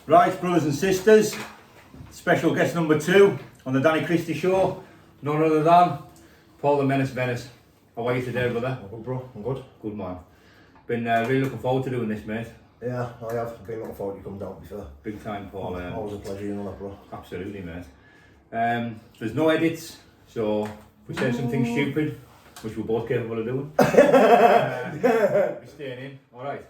Right, brothers and sisters, special guest number 2 on the Danny Christie Show, none other than Paul Venis. How are you today, brother? I'm good, bro. I'm good. Good man. Been really looking forward to doing this, mate. Yeah, I have. I've been looking forward to coming down before. Big time, Paul. Always a pleasure, you know that, bro. Absolutely, mate. There's no edits, so if we say something stupid, which we're both capable of doing, we're staying in, alright.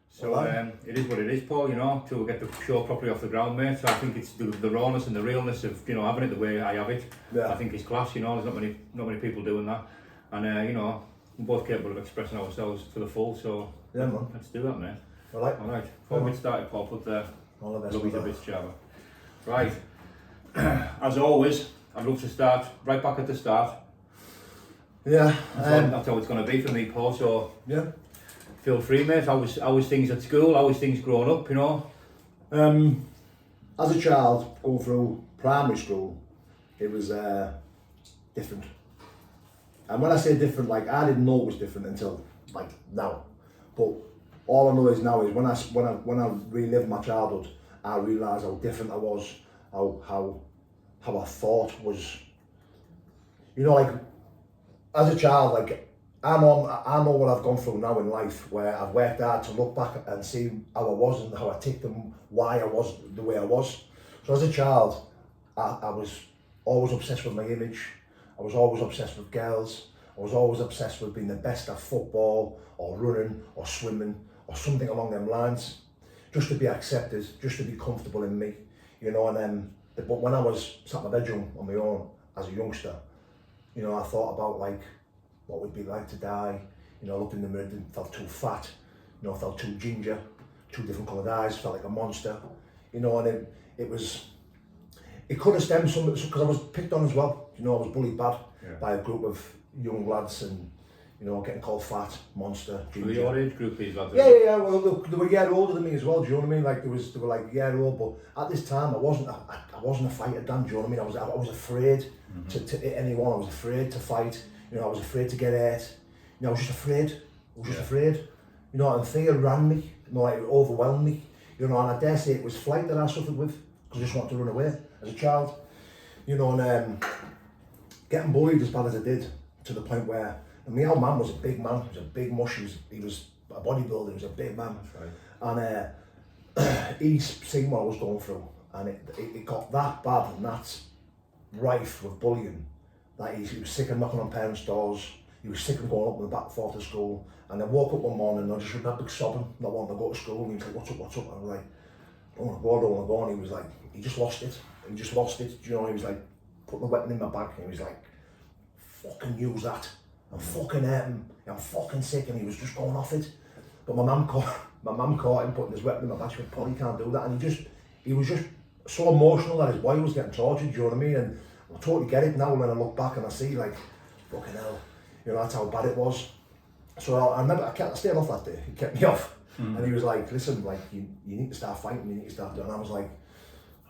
So it is what it is, Paul, you know, till we get the show properly off the ground, mate. So I think it's the rawness and the realness of, you know, having it the way I have it. Yeah. I think it's class, you know, there's not many people doing that. And, you know, we're both capable of expressing ourselves to the full, so yeah, man. Let's do that, mate. Alright. Before we get started, Paul, put the all the best love bits Java. Right. As always, I'd love to start right back at the start. Yeah. That's how it's going to be for me, Paul, so yeah. feel free, mate. How was things at school? How was things growing up, you know? As a child, going through primary school, it was different. And when I say different, like, I didn't know it was different until, like, now. But all I know is now is when I relived my childhood, I realised how different I was, how I thought was, you know, like, as a child, like, I know what I've gone through now in life, where I've worked hard to look back and see how I was and how I ticked and why I was the way I was. So as a child, I was always obsessed with my image. I was always obsessed with girls. I was always obsessed with being the best at football or running or swimming or something along them lines, just to be accepted, just to be comfortable in me, you know. And but when I was sat in my bedroom on my own as a youngster, you know, I thought about, like, what would it be like to die. You know, I looked in the mirror, didn't felt too fat, you know, felt too ginger, 2 different coloured eyes, felt like a monster, you know. And it could have stemmed from, because I was picked on as well, you know. I was bullied bad by a group of young lads, and, you know, getting called fat, monster, ginger. Were your age group these lads? Yeah. Well, look, they were a year older than me as well. Do you know what I mean? Like, they were like a year old, but at this time I wasn't a fighter, Dan. Do you know what I mean? I was afraid to hit anyone. I was afraid to fight. You know, I was afraid to get hurt. You know, I was just afraid. I was just afraid. You know, and fear ran me. You know, like, it overwhelmed me. You know, and I dare say it was flight that I suffered with, because I just wanted to run away as a child. You know, and getting bullied as bad as I did, to the point where, and my old man was a big man. He was a big mush. He was a bodybuilder. He was a big man. That's right. And he's seen what I was going through, and it got that bad and that rife with bullying, that he was sick of knocking on parents' doors. He was sick of going up and back and forth to school. And I woke up one morning and I just remember big sobbing, not wanting to go to school. And he was like, what's up? And I was like, I don't want to go. And he was like, he just lost it. You know, he was like, putting the weapon in my bag, and he was like, fucking use that. I'm fucking hurting. I'm fucking sick. And he was just going off it. But my mum caught him putting his weapon in my bag. She went, Paul, you can't do that. And he was just so emotional that his boy was getting tortured, do you know what I mean? And I totally get it now when I look back and I see, like, fucking hell, you know, that's how bad it was. So I remember, I stayed off that day. He kept me off. And he was like, listen, like, you need to start fighting, you need to start doing. And I was like,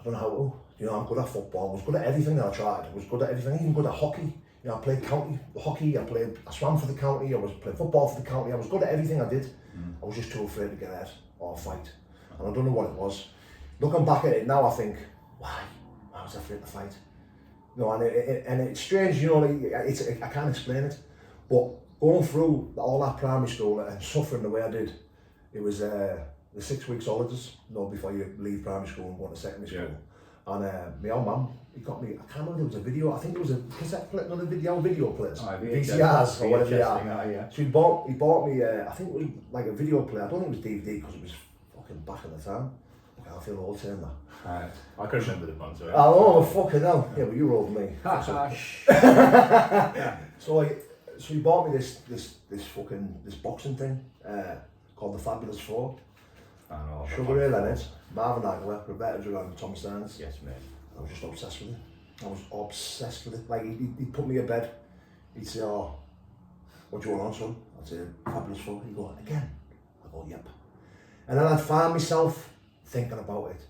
I don't know how to. You know, I'm good at football. I was good at everything that I tried. I was good at everything, even good at hockey. You know, I played county hockey, I swam for the county, I was playing football for the county. I was good at everything I did. I was just too afraid to get hurt or fight. And I don't know what it was. Looking back at it now, I think, why was I afraid to fight? No, and it's strange, you know, I can't explain it. But going through all that primary school and suffering the way I did, it was the 6 weeks holidays, you know, before you leave primary school and go to secondary school. And my old mum, he got me, I can't remember, there was a video, I think it was a cassette plate, not a video players, VCRs or whatever they are. Yeah. So he bought me, I think it was like a video player. I don't think it was DVD, because it was fucking back in the time. Okay, I feel old saying that. Right. I can remember the band, sorry. Oh, fucking hell. Yeah, but you're older than me. So he bought me this boxing thing called the Fabulous Four. I know. Sugar Ray Leonard, Marvin Hagler, Roberta Duran, Tom Stearns. Yes, mate. I was just obsessed with it. I was obsessed with it. Like, he'd put me in bed. He'd say, oh, what do you want on, son? I'd say, Fabulous Four. He'd go, again? I'd go, yep. And then I'd find myself thinking about it,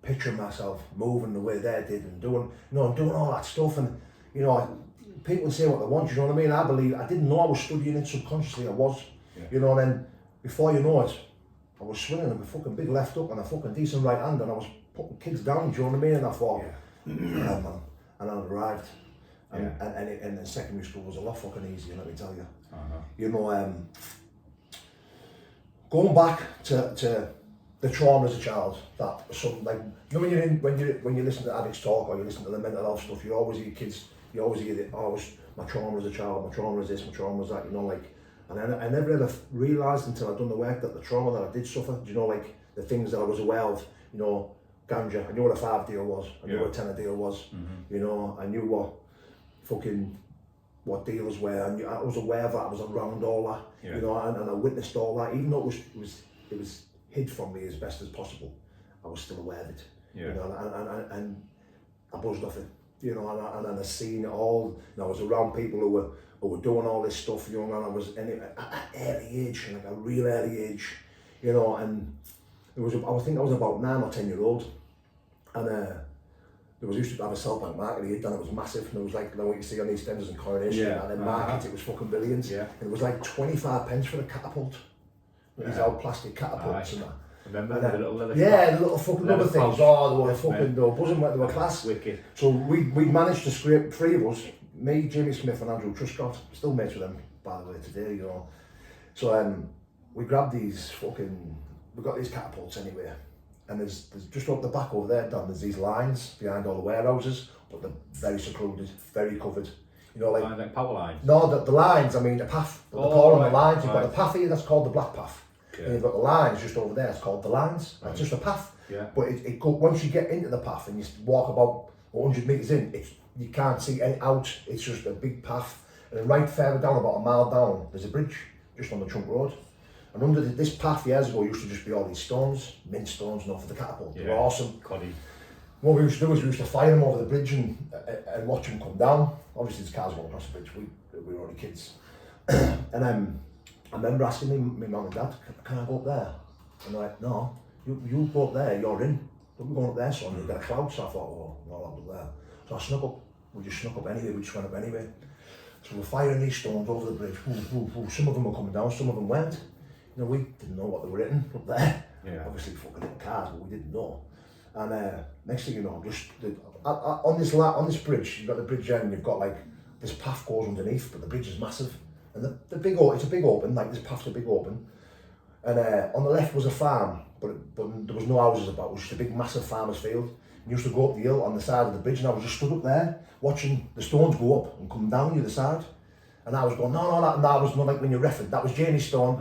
picturing myself moving the way they did and doing all that stuff. And, you know, people say what they want, you know what I mean? I didn't know I was studying it subconsciously. I was, you know, and then before you know it, I was swinging a fucking big left hook and a fucking decent right hand, and I was putting kids down, do you know what I mean? And I thought, yeah, man. And I arrived. And then secondary school was a lot fucking easier, let me tell you. You know, going back to the trauma as a child, that something like, you know, when you listen to addicts talk or you listen to the mental health stuff, you always hear kids, you always hear that, oh, my trauma as a child, my trauma is this, my trauma is that, you know, like, and I never ever realised until I'd done the work that the trauma that I did suffer, do you know, like the things that I was aware of, you know, ganja, I knew what a 5 deal was, I knew what a 10 deal was, you know, I knew what dealers were, and I was aware that I was around all that, you know, and I witnessed all that, even though it was hid from me as best as possible, I was still aware of it, you know, and I buzzed off it, you know, and I seen it all, you know, I was around people who were doing all this stuff, you know, and I was at an early age, like a real early age, you know, and I think I was about 9 or 10 years old, and there was used to have a South Bank market here, and it was massive, and it was like, you know, what you see on EastEnders and Coronation, and then markets, it was fucking billions, and it was like 25 pence for a catapult, these old plastic catapults and that. Remember the little leather the little fucking rubber things, they were fucking, they were buzzing, they were class. Wicked. So we managed to scrape 3 of us, me, Jimmy Smith and Andrew Truscott, still mates with them, by the way, today, you know. So we grabbed these we got these catapults anyway, and there's just up the back over there, Dan, there's these lines behind all the warehouses, but they're very secluded, very covered. You know, like power lines? No, the lines, I mean the path, they're calling the lines. You've got the path here, that's called the black path. And you've got the lines just over there, it's called the lines. It's just a path. But it once you get into the path and you walk about 100 metres in, you can't see any out, it's just a big path. And then right further down, about a mile down, there's a bridge, just on the trunk road. And under this path years ago used to just be all these stones, mint stones, for the catapult. They were awesome. Coddy. What we used to do is we used to fire them over the bridge and watch them come down. Obviously, there's cars going across the bridge. We were only kids. And I remember asking my mum and dad, "Can I go up there?" And they're like, "No, you go up there. You're in. Don't be going up there, son. You've got a cloud." So I thought, "Oh, no, I'll go there." So I snuck up. We just snuck up anyway. We just went up anyway. So we're firing these stones over the bridge. Some of them were coming down. Some of them weren't. You know, we didn't know what they were hitting up there. Obviously, fucking hitting cars, but we didn't know. And next thing you know, on this bridge, you've got the bridge end, and you've got like this path goes underneath, but the bridge is massive, and it's a big open, like this path's a big open, and on the left was a farm, but there was no houses about. It was just a big massive farmer's field. And you used to go up the hill on the side of the bridge, and I was just stood up there watching the stones go up and come down the other side, and I was going, no, that was not like when you're refereed. That was Jamie's stone.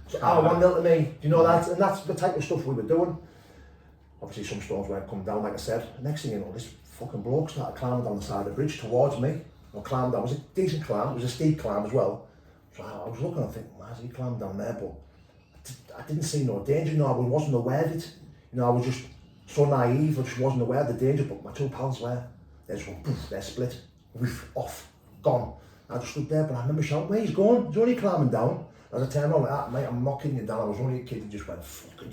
So 1-0 to me. Do you know that? And that's the type of stuff we were doing. Obviously, some stones weren't coming down, like I said. Next thing you know, this fucking bloke started climbing down the side of the bridge towards me. I climbed down. It was a decent climb. It was a steep climb as well. So I was looking and thinking, why is he climbing down there? But I didn't see no danger. You know, I wasn't aware of it. You know, I was just so naive. I just wasn't aware of the danger. But my 2 pals were. They just went, poof, they're split. Roof off, gone. I just stood there, but I remember shouting, "Where he's going? He's only climbing down." As I turned around like that, mate, I'm knocking you down. I was only a kid and just went fucking,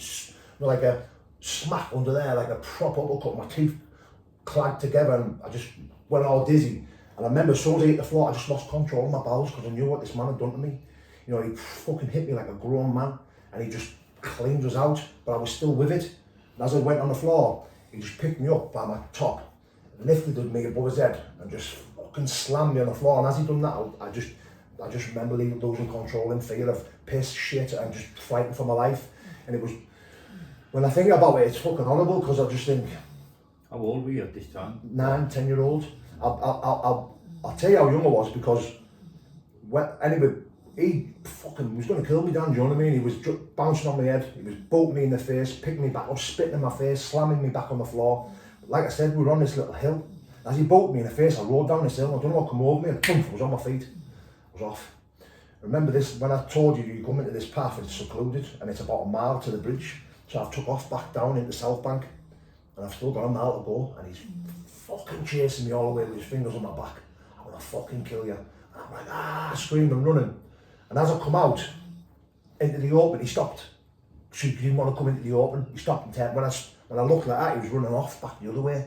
like a smack under there, like a proper uppercut. My teeth clagged together and I just went all dizzy. And I remember as soon as I hit the floor, I just lost control of my bowels because I knew what this man had done to me. You know, he fucking hit me like a grown man and he just cleaned us out, but I was still with it. And as I went on the floor, he just picked me up by my top, lifted me above his head and just fucking slammed me on the floor. And as he done that, I just remember losing control in fear of piss, shit, and just fighting for my life. And it was, when I think about it, it's fucking horrible because I just think. How old were you at this time? 9, 10 year old. I'll tell you how young I was because, anyway, he fucking was going to kill me, Dan, do you know what I mean? He was bouncing on my head, he was bolting me in the face, picking me back up, spitting in my face, slamming me back on the floor. Like I said, we were on this little hill. As he bolted me in the face, I rode down this hill, I don't know what come over me, and boom, I was on my feet. I was off. Remember this, when I told you you come into this path, it's secluded, and it's about a mile to the bridge. So I've took off back down into South Bank, and I've still got a mile to go, and he's fucking chasing me all the way with his fingers on my back. I'm gonna fucking kill you. And I'm like, screaming, running. And as I come out into the open, he stopped. He didn't want to come into the open. He stopped and turned. When I looked like that, he was running off back the other way.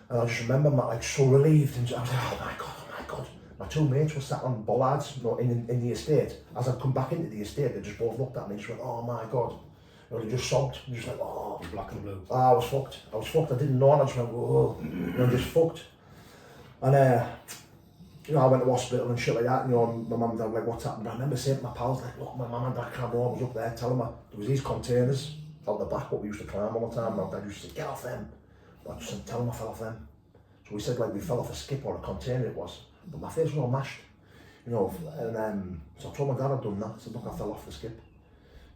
And I just remember like so relieved, and I was like, oh my God. My 2 mates were sat on bollards, in the estate. As I'd come back into the estate, they just both looked at me and just went, oh my God. You know, they just sobbed, just like, oh. Black and blue. I was fucked. I didn't know, and I just went, whoa, you know, just fucked. And, you know, I went to hospital and shit like that, and, you know, my mum and dad were like, what's happened? I remember saying to my pals, like, look, my mum and dad can't go, I was up there telling them there was these containers out the back, what we used to climb all the time, and my dad used to say, get off them. I just said, tell them I fell off them. So we said, like, we fell off a skip or a container it was, but my face was all mashed, you know, and so I told my dad I'd done that. I said, look, I fell off the skip.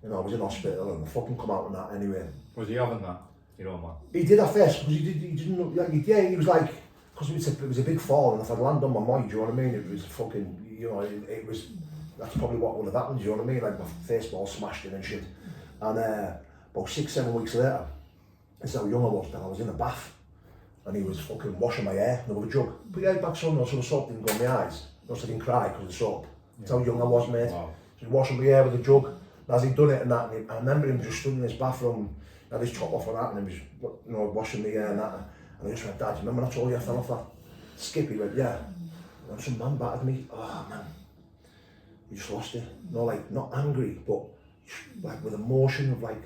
You know, I was in hospital and I fucking come out on that anyway. Was he having that? You know, man? He did at first, because he didn't know, yeah, he was like, because it was a big fall, and if I'd landed on my mind, do you know what I mean? It was fucking, you know, it was, that's probably what would have happened, do you know what I mean? Like my face ball smashed in and shit. And about 6-7 weeks later, this is how young I was then, I was in a bath, and he was fucking washing my hair with a jug. Put your head back, son, so the soap didn't go in my eyes. No, so I didn't cry because of the soap. That's how young I was, mate. Wow. So he was washing my hair with a jug. And as he'd done it and that, and I remember him just stood in his bathroom, had his top off and that, and he was, you know, washing my hair and that. And I just went, Dad, remember I told you I fell off that skip? He went, yeah. And some man battered me. Oh, man. You just lost it. No, like, not angry, but like with emotion of like,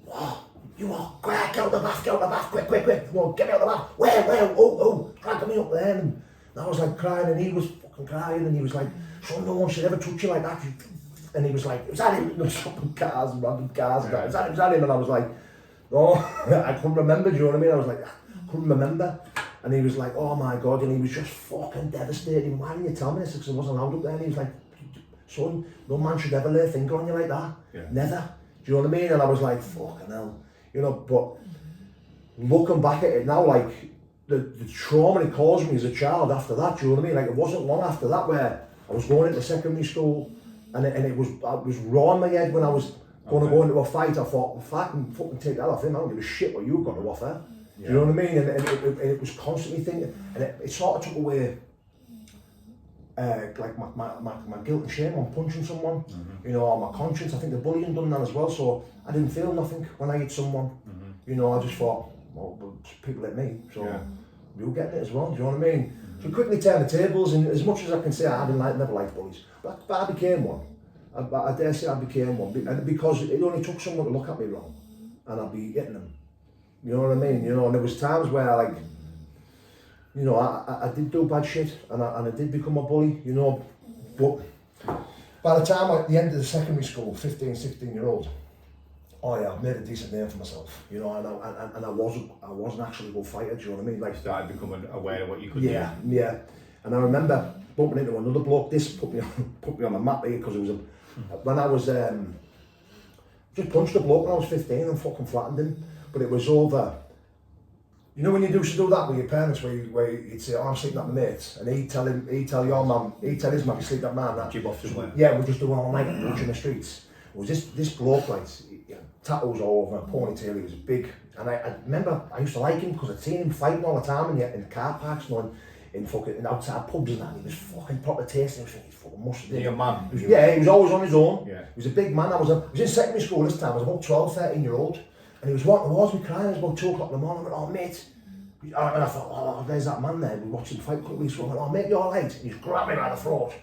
wow, you are, quick, get out the bath, quick, come on, get me out the bath. Where, oh, drag me up there. And I was like crying, and he was fucking crying, and he was like, so no one should ever touch you like that. And he was like, was that him? You know, stopping cars and random cars. And was that him? And I was like, no, I couldn't remember, do you know what I mean? I was like, I couldn't remember. And he was like, oh my God, and he was just fucking devastated. Why didn't you tell me this? Because I wasn't allowed up there. And he was like, son, no man should ever lay a finger on you like that. Yeah. Never. Do you know what I mean? And I was like, fucking hell. You know, but looking back at it now, like, the trauma it caused me as a child after that, do you know what I mean? Like, it wasn't long after that where I was going into secondary school, and I was raw in my head when I was going to go into a fight. I thought, well, if I can fucking take that off him, I don't give a shit what you've got to offer. Yeah. Do you know what I mean? And it was constantly thinking, and it sort of took away like my guilt and shame on punching someone, you know, or my conscience. I think the bullying done that as well, so I didn't feel nothing when I hit someone. You know, I just thought, well, people hit me, so you'll get it as well, do you know what I mean? So quickly turn the tables, and as much as I can say I never liked bullies, but I became one. I dare say I became one, and because it only took someone to look at me wrong, and I'd be hitting them. You know what I mean? You know, and there was times where, like, you know, I did do bad shit, and I did become a bully, you know, but by the time at the end of the secondary school, 15, 16-year-old, oh yeah, I made a decent name for myself, you know, and I wasn't actually a good fighter, do you know what I mean? Like, started becoming aware of what you could do. Yeah, and I remember bumping into another bloke. This put me on the map here, because it was when I was just punched a bloke when I was 15 and fucking flattened him, but it was over. You know when you used to do that with your parents, where you'd say, oh, I'm sleeping at my mates, and he'd tell your mum, he'd tell his mum, you sleep at mine, that. Jib off somewhere. Yeah, we're just doing all night watching the streets. It was this bloke, like, tattoos all over, a ponytail, he was big, and I remember I used to like him because I'd seen him fighting all the time in car parks, you know, in outside pubs and that, and he was fucking proper tasting, I was thinking, he fucking must have been. Your man? Yeah, he was always on his own. Yeah. He was a big man. I was in secondary school this time, I was about 12, 13-year-old, and he was walking towards me crying. It was about 2 o'clock in the morning. I went, oh mate, and I thought, oh, there's that man there, we watched him fight quickly, so I went, oh mate, you alright? And he just grabbed me by the throat,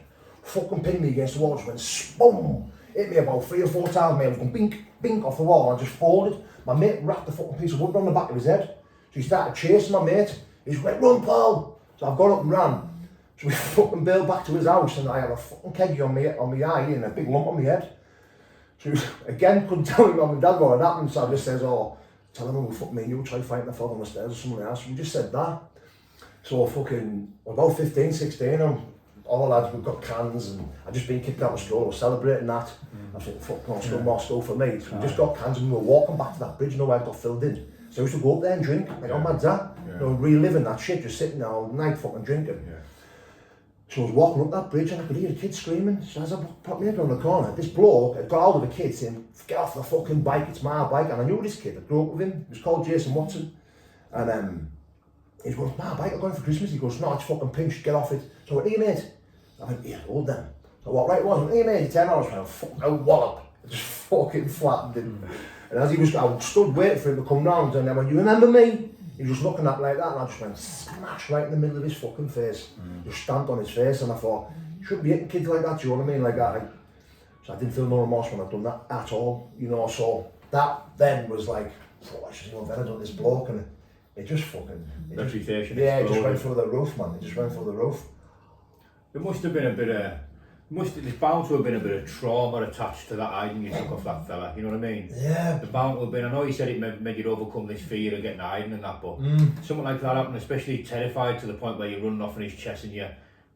fucking pinned me against the wall, just went boom, hit me about 3 or 4 times, mate. I was going bink, bink off the wall, and I just folded. My mate wrapped the fucking piece of wood on the back of his head, so he started chasing my mate. He just went, run Paul! So I've got up and ran. So we fucking bailed back to his house, and I had a fucking keggy on my eye and a big lump on my head. So he was, again, couldn't tell me mum and dad what had happened, so I just says, oh, tell him fuck me and you try fighting the fella on the stairs or something else. We just said that. So fucking, about 15, 16, and all the lads, we've got cans, and I'd just been kicked out of school, I was celebrating that. I was thinking, fuck, no, still more school for me. So we just got cans, and we were walking back to that bridge, you know, where it got filled in. So I used to go up there and drink, like, oh mad's that? You know, reliving that shit, just sitting there all night fucking drinking. So I was walking up that bridge and I could hear a kid screaming. So as I popped my head around the corner, this bloke had got hold of a kid saying, get off the fucking bike, it's my bike. And I knew this kid, I grew up with him, he was called Jason Watson. And he goes, my bike, I'm going for Christmas. He goes, no, it's fucking pinched, get off it. So I went, hey mate. I went, yeah, hold them. So what right it was, I went, hey mate, 10 hours, I fucking wallop. I just fucking flattened him. And as he was, I stood waiting for him to come round, and then when you remember me? He was just looking at me like that, and I just went smash right in the middle of his fucking face. Just stamped on his face, and I thought, you shouldn't be hitting kids like that, do you know what I mean? Like that. So I didn't feel no remorse when I'd done that at all, you know. So that then was like, oh, I should have done this bloke, and it just fucking... Reputation. It just went through the roof, man. It just went through the roof. There must have been a bit of... There's bound to have been a bit of trauma attached to that hiding you took off that fella, you know what I mean? Yeah. The bound to have been, I know you said it made you overcome this fear of getting hiding and that, but something like that happened, especially terrified to the point where you're running off on his chest and you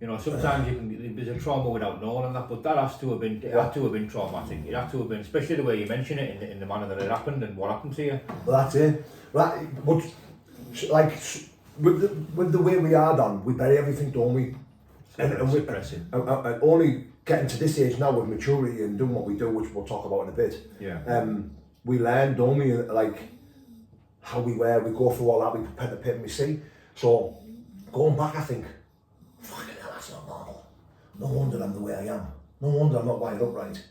know, sometimes there's a trauma without knowing and that, but that has to have been, it had to have been traumatic. It had to have been, especially the way you mention it in the manner that it happened and what happened to you. Well, that's it. Right, but like with the way we are done, we bury everything, don't we? And only getting to this age now with maturity and doing what we do, which we'll talk about in a bit. Yeah. We learn, don't we? Like how we wear, we go through all that, we prepare the pit and we see. So going back, I think, fucking hell, that's not normal. No wonder I'm the way I am. No wonder I'm not wired up right.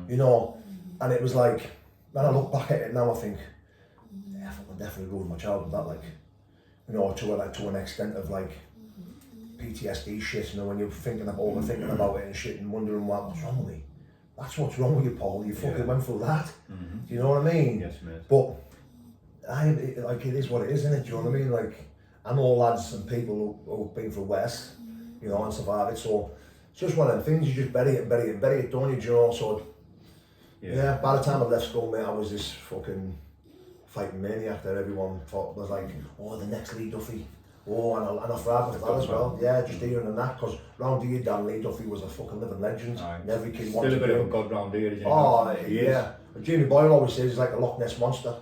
You know, and it was like, when I look back at it now, I think, yeah, I definitely ruined my childhood. That, like, you know, to an extent of like PTSD shit, you know, when you're overthinking about it and shit and wondering what's wrong with me. That's what's wrong with you, Paul. You fucking went through that. Do you know what I mean? Yes, mate. But it is what it is, isn't it? Do you know what I mean? Like, I know lads and people who've been through worse, you know, and survived it. So it's just one of them things. You just bury it, don't you? Do you know? So yeah. By the time I left school, mate, I was this fucking fighting maniac that everyone thought was like, oh, the next Nee Duffy. Oh, and I thrived with that as well. Yeah, just hearing that, because round here, Dan Nee Duffy was a fucking living legend. And every kid wanted to Still a bit of a god round here, isn't he? Oh, yeah. Jamie Boyle always says he's like a Loch Ness monster.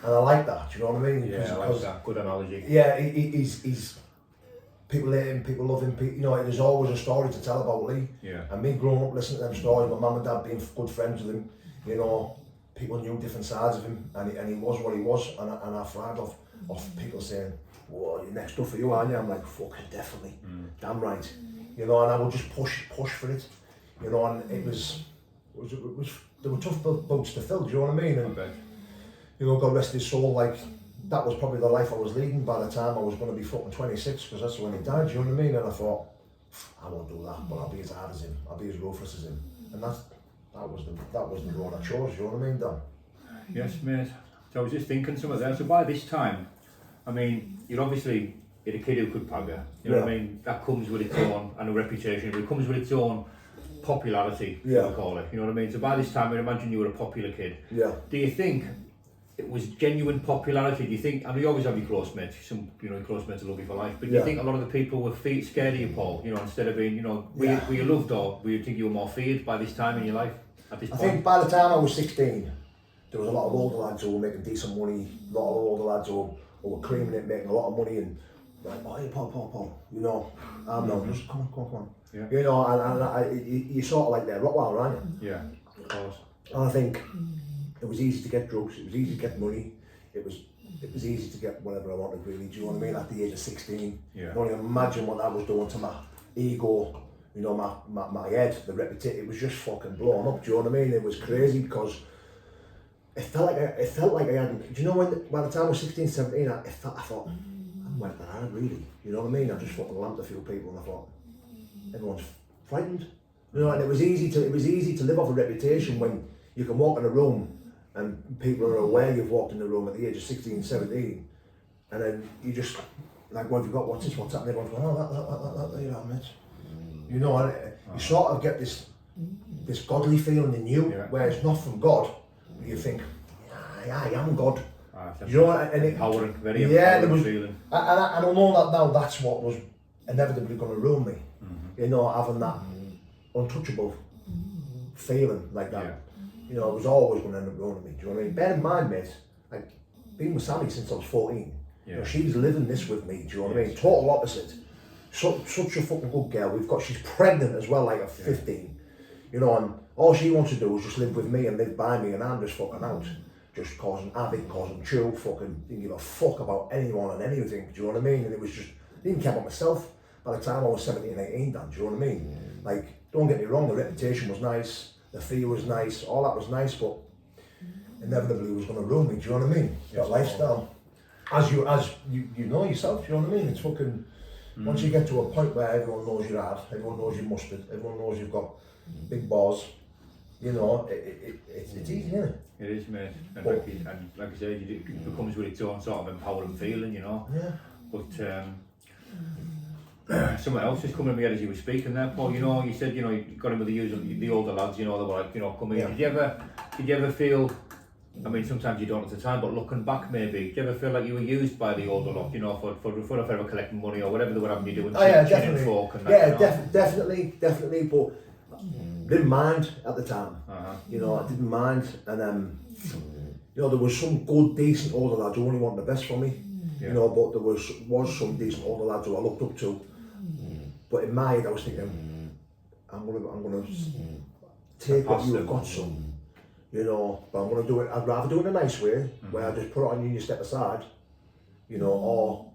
And I like that, do you know what I mean? Yeah, I like that. Good analogy. Yeah, he's people hate him, people love him, you know, there's always a story to tell about Lee. Yeah. And me growing up listening to them stories, my mum and dad being good friends with him, you know, people knew different sides of him, and he was what he was, and I thrived off people saying, whoa, you're next up for you, aren't you? I'm like, fucking definitely, damn right. You know, and I would just push for it, you know, and it was there were tough boats to fill, do you know what I mean? And, you know, God rest his soul, like, that was probably the life I was leading by the time I was going to be fucking 26, because that's when he died, do you know what I mean? And I thought, I won't do that, but I'll be as hard as him, I'll be as ruthless as him. And that was the road I chose, you know what I mean, Dan? Yes, mate. So I was just thinking something there. So by this time, I mean, you're a kid who could pagger. You know what I mean? That comes with its own, and a reputation, but it comes with its own popularity, we call it. You know what I mean? So by this time, I imagine you were a popular kid. Yeah. Do you think it was genuine popularity? Do you think, I mean, you always have your close mates, some, you know, your close mates will love you for life, but do you think a lot of the people were scared of you, Paul? You know, instead of being, you know, were you loved, or were you think you were more feared by this time in your life, at this point? I think by the time I was 16, there was a lot of older lads who were making decent money, a lot of older lads who were creaming it, making a lot of money, and like, oh, hey, Paul, you know, I'm not, just come on. Yeah. You know, and you sort of like that Rottweiler, aren't you? Yeah, of course. And I think it was easy to get drugs, it was easy to get money, it was easy to get whatever I wanted, really, do you know what I mean, at the age of 16. Yeah. I can only imagine what that was doing to my ego, you know, my head, the reputation, it was just fucking blown up, do you know what I mean? It was crazy, because it felt like I hadn't, do you know, when by the time I was 16, 17, I thought, I'm wet that hard, really, you know what I mean? I just fucking lamped a few people, and I thought, everyone's frightened, you know, and it was easy to live off a reputation when you can walk in a room and people are aware you've walked in the room at the age of 16, 17, and then you just, like, what have you got, what's happening, everyone's going, oh, that, you know, mate. You know, and you sort of get this godly feeling in you, where it's not from God, but you think, I am God. You know, and it, empowering, very empowering feeling. And I know that now that's what was inevitably going to ruin me, you know, having that untouchable feeling like that. Yeah. You know, it was always going to end up ruining me, do you know what I mean? Bear in mind, mate, like, being with Sally since I was 14, you know, she's living this with me, do you know what I mean? Total opposite. Such a fucking good girl. She's pregnant as well, like at 15, you know, and all she wants to do is just live with me and live by me, and I'm just fucking out, just causing havoc, causing trouble, fucking didn't give a fuck about anyone and anything, do you know what I mean? And it was just, I didn't care about myself by the time I was 17, 18, Dan, do you know what I mean? Like, don't get me wrong, the reputation was nice, the fee was nice, all that was nice, but inevitably it was going to ruin me, do you know what I mean? Yes, that lifestyle. As you know yourself, do you know what I mean? It's fucking, once you get to a point where everyone knows you're hard, everyone knows you're mustard, everyone knows you've got big balls, You know, it's easy, isn't it? It is, mate. And like I said, it becomes with its own sort of empowering feeling, you know. Yeah. But someone else is coming to me as you were speaking there, Paul. You know, you said, you know, you got him with the older lads, you know, they were like, you know, come here. Yeah. Did you ever feel, I mean, sometimes you don't at the time, but looking back maybe, did you ever feel like you were used by the older lot, you know, for ever collecting money or whatever they were having you doing? Oh yeah, definitely. Folk and that, yeah, you know? definitely, but didn't mind at the time. You know, I didn't mind, and you know, there was some good, decent older lads who only wanted the best for me. Yeah. You know, but there was some decent older lads who I looked up to. But in my head, I was thinking, I'm gonna take what you've got, son. You know, but I'm gonna do it. I'd rather do it in a nice way, where I just put it on you and you step aside. You know, or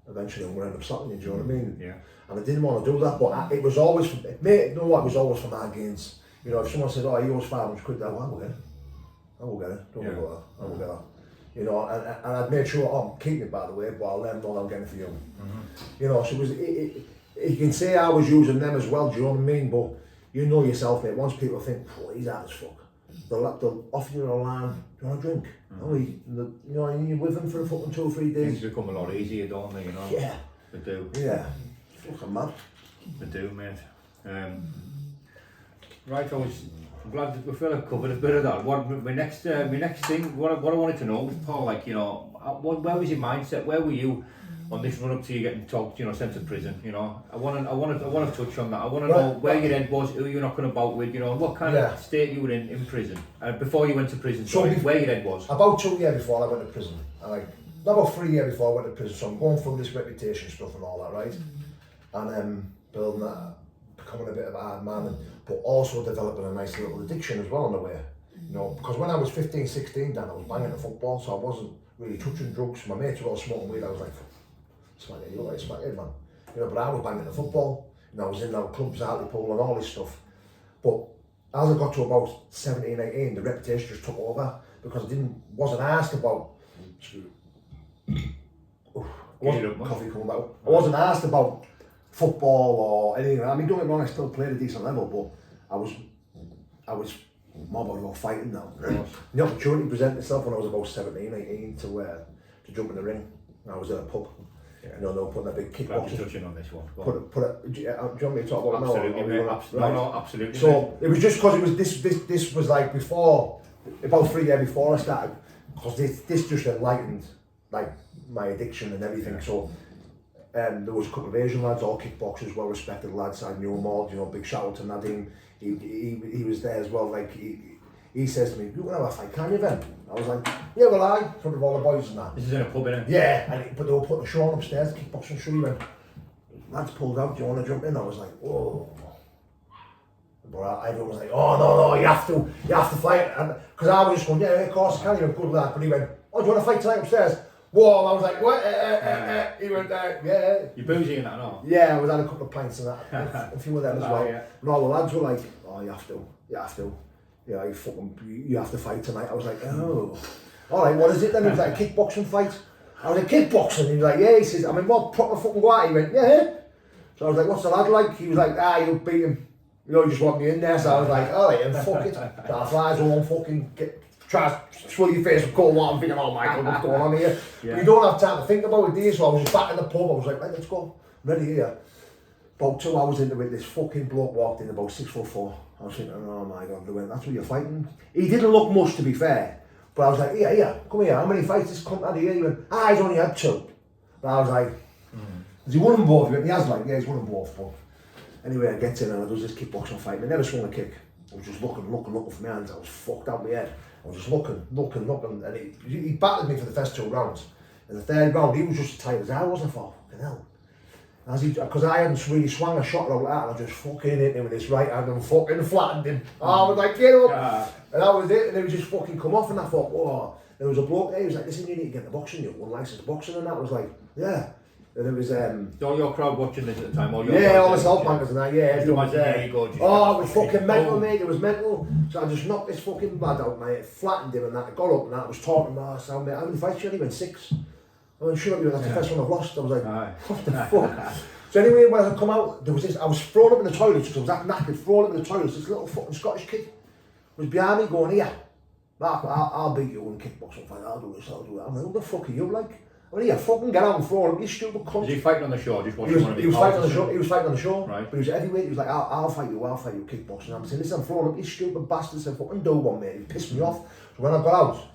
eventually I'm gonna end up slapping you. Do you know what I mean? Yeah. And I didn't want to do that, but it was always, mate, you know what? It was always for my gains. You know, if someone said, "Oh, he owes 500 quid," I will get it. I will get it. Don't worry about that. I will get it. You know, and I'd made sure, I'm keeping it, by the way, but I'll let them know I'm getting it for you. You know, so it was, you can say I was using them as well, do you know what I mean? But you know yourself, mate, once people think, oh, he's hard as fuck, they'll offer you a line, do you want a drink? You know, and you're with them for a fucking 2 or 3 days. Things become a lot easier, don't they, you know? Yeah. They do. Yeah. Fucking mad. They do, mate. Right, I'm glad that we feel I've covered a bit of that. My next thing, what I wanted to know was, Paul, like, you know, where was your mindset? Where were you on this run up to you getting talked, you know, sent to prison? You know, I want to touch on that. I want to know where your head was, who you're knocking about with, you know, what kind of state you were in prison before you went to prison. Where your head was. About 2 years before I went to prison, about 3 years before I went to prison. So I'm going through this reputation stuff and all that, right? And building that, becoming a bit of a hard man, but also developing a nice little addiction as well on the way. You know, because when I was 15, 16, Dan, I was banging the football, so I wasn't really touching drugs. My mates were all smoking weed. I was like, smack it, you're right, smack it, man. You know, but I was banging the football. You know, I was in our clubs, Hartlepool and all this stuff. But as I got to about 17, 18, the reputation just took over because I wasn't asked about. Coffee coming out. I wasn't asked about football or anything. I mean, don't get me wrong, I still played a decent level, but I was more about fighting now. The opportunity presented itself when I was about 17, 18 to jump in the ring. I was in a pub. Yeah. You know, they were putting a big kickboxing. Touching on this one. Do you want me to talk about absolutely, it now? No, absolutely. So it was just because it was this was like before, about 3 years before I started, because this just enlightened like my addiction and everything. Yeah. So there was a couple of Asian lads, all kickboxers, well respected lads. I knew them all. You know, big shout out to Nadim. He was there as well. Like he says to me, "You can have a fight, can you, then?" I was like, "Yeah, well, I." In front of all the boys and that. This is in a pub, innit? Yeah, but they were putting a show on upstairs, the kickboxing show. He went, "Lads pulled out. Do you want to jump in?" I was like, "Whoa." But everyone was like, "Oh no, you have to fight." And because I was just going, "Yeah, of course, I can." He went, "Good lad," but he went, "Oh, do you want to fight tonight upstairs?" Whoa, I was like, "What?" He went, "Yeah." You boozy in that, no? Yeah, I was had a couple of pints and that, a few of them as well. Yeah. And all the lads were like, "Oh, you have to. Yeah, you have to fight tonight." I was like, "Oh, all right, what is it then?" He was like, "A kickboxing fight." I was like, "Kickboxing?" He was like, "Yeah." He says, "I mean, what proper fucking guy?" He went, "Yeah." So I was like, "What's the lad like?" He was like, "You'll beat him. You know, you just want me in there." So I was like, "All right, and fuck it." So I flies home, fucking try to swell your face with cold water. I'm thinking, "Oh my God, what's going on here?" Yeah. You don't have time to think about it, do you? So I was just back in the pub. I was like, "Right, let's go. I'm ready here." About 2 hours into it, this fucking bloke walked in, about 6'4". I was thinking, "Oh my God," they went, "That's what you're fighting." He didn't look much, to be fair, but I was like, "Yeah, come here. How many fights this cunt had here?" He went, "He's only had 2. But I was like, "Has he won them both?" He went, "He has, like, yeah, he's won them both." But anyway, I get in and I do this kickboxing fight. I never swung a kick. I was just looking for my hands. I was fucked out my head. I was just looking, and he battered me for the first 2 rounds. In the 3rd round, he was just as tight as I was. I thought, fucking hell. Because I hadn't really swung a shot like that, and I just fucking hit him with this right hand and fucking flattened him. I was like, "Get up!" And that was it, and it was just fucking come off, and I thought, whoa. There was a bloke there, he was like, "Listen, you need to get the boxing, you're unlicensed boxing," and that. I was like, "Yeah." And it was all your crowd watching this at the time, all the South Bankers and that, yeah, everyone was there. It was fucking mental, mate, it was mental. So I just knocked this fucking lad out, mate, flattened him and that. I got up and that, I was talking to him, mate, "How many fights you had?" He went, 6. I went, "Sure, that's the first one I've lost." I was like, "What the fuck?" So anyway, when I come out, there was this, I was thrown up in the toilets because I was that knackered, thrown up in the toilets, this little fucking Scottish kid. was behind me going, here, Mark, I'll beat you in kickboxing fight, I'll do this, I'll do that. I'm like, who the fuck are you, like? I mean, here, fucking get out and throw him, you stupid cunt. Was he fighting on the show, just watching one of his He was fighting on the show, he was fighting on the show. Right. But he was heavyweight, he was like, I'll fight you, kickboxing. I'm saying, listen, I'm throwing up, you stupid bastard, said, fucking do one, mate. He pissed me off. So when I got out,